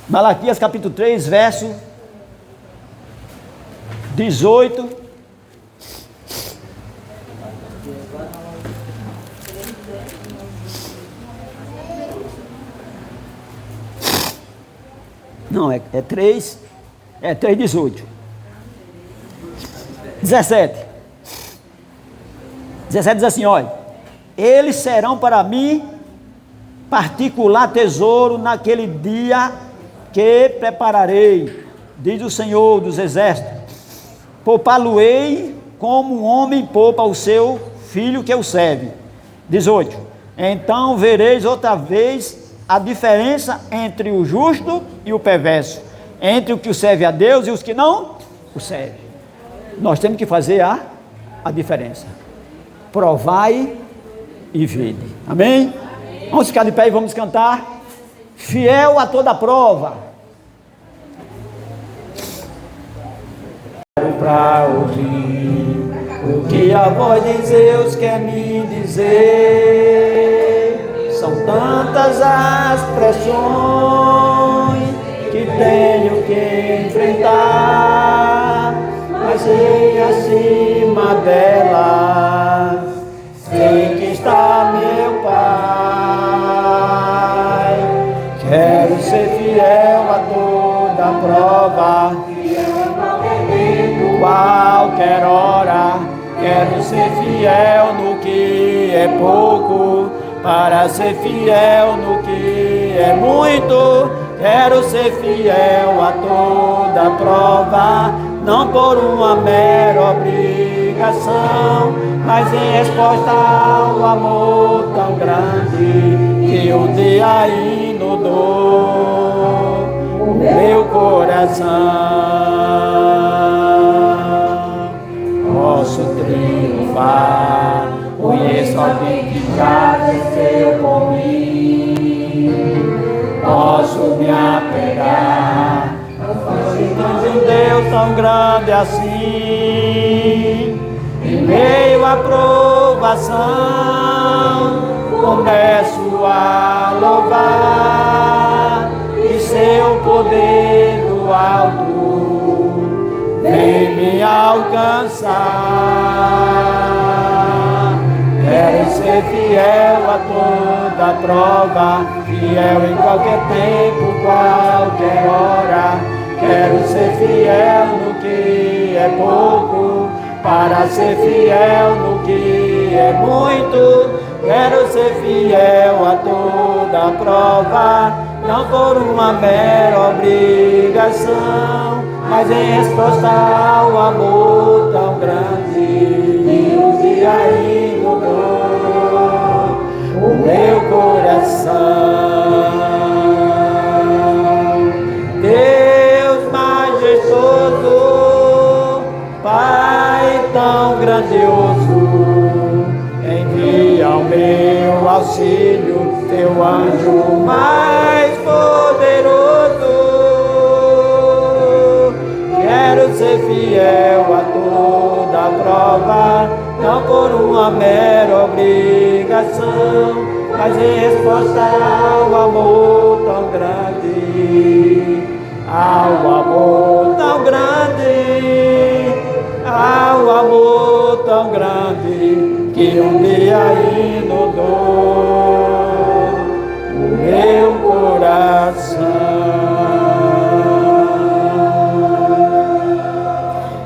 Malaquias, capítulo 3, verso 18. Não, é 3, 18. 17 diz assim, olha, eles serão para mim particular tesouro naquele dia que prepararei, diz o Senhor dos Exércitos. Poupá-lo-ei como um homem poupa o seu filho que o serve. 18. Então vereis outra vez a diferença entre o justo e o perverso, entre o que o serve a Deus e os que não o servem. Nós temos que fazer a diferença. Provai e vede. Amém? Vamos ficar de pé e vamos cantar. Fiel a toda prova. Para ouvir o que a voz de Deus quer me dizer. São tantas as pressões que tenho que enfrentar, mas sei acima dela, sei que está meu Pai. Quero ser fiel a toda prova, qualquer hora. Quero ser fiel no que é pouco, para ser fiel no que é muito. Quero ser fiel a toda prova, não por uma mera obrigação, mas em resposta ao amor tão grande que um dia aí inundou o meu coração. Posso triunfar, conheço alguém que já venceu por mim. Posso me apegar ao de um Deus tão grande assim. Em meio à provação, começo a louvar, e seu poder do alto vem me alcançar. Quero ser fiel fiel a toda prova, fiel em qualquer tempo, qualquer hora. Quero ser fiel no que é pouco, para ser fiel no que é muito. Quero ser fiel a toda prova, não por uma mera obrigação, mas em resposta ao amor tão grande. E um dia inundou o meu coração. Deus majestoso, Pai tão grandioso, envia ao meu auxílio teu anjo mais poderoso. Quero ser fiel a toda prova, não por uma mera obrigação, mas em resposta ao amor tão grande, ao amor tão grande, ao amor tão grande, que um dia inundou o meu coração.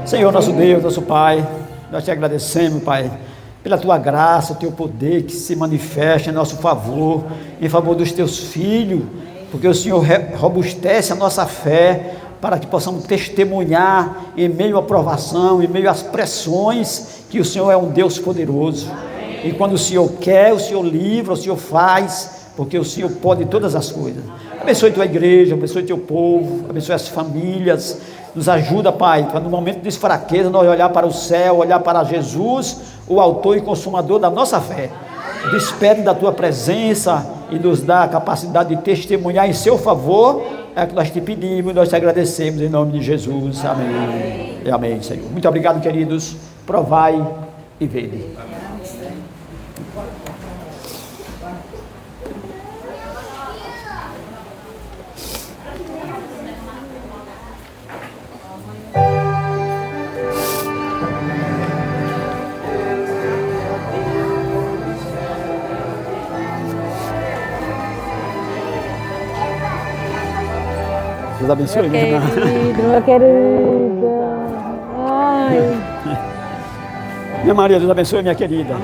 Senhor, nosso Deus, nosso Pai, nós te agradecemos, Pai, pela tua graça, o teu poder que se manifesta em nosso favor, em favor dos teus filhos, porque o Senhor robustece a nossa fé para que possamos testemunhar em meio à provação, em meio às pressões, que o Senhor é um Deus poderoso. E quando o Senhor quer, o Senhor livra, o Senhor faz, porque o Senhor pode todas as coisas. Abençoe tua igreja, abençoe teu povo, abençoe as famílias. Nos ajuda, Pai, para no momento de fraqueza nós olhar para o céu, olhar para Jesus, o autor e consumador da nossa fé. Despede da tua presença e nos dá a capacidade de testemunhar em seu favor. É o que nós te pedimos e nós te agradecemos em nome de Jesus. Amém. E amém, Senhor. Muito obrigado, queridos. Provai e vede. Deus abençoe, minha irmã. Meu querido. Ai. Minha Maria, Deus abençoe, minha querida.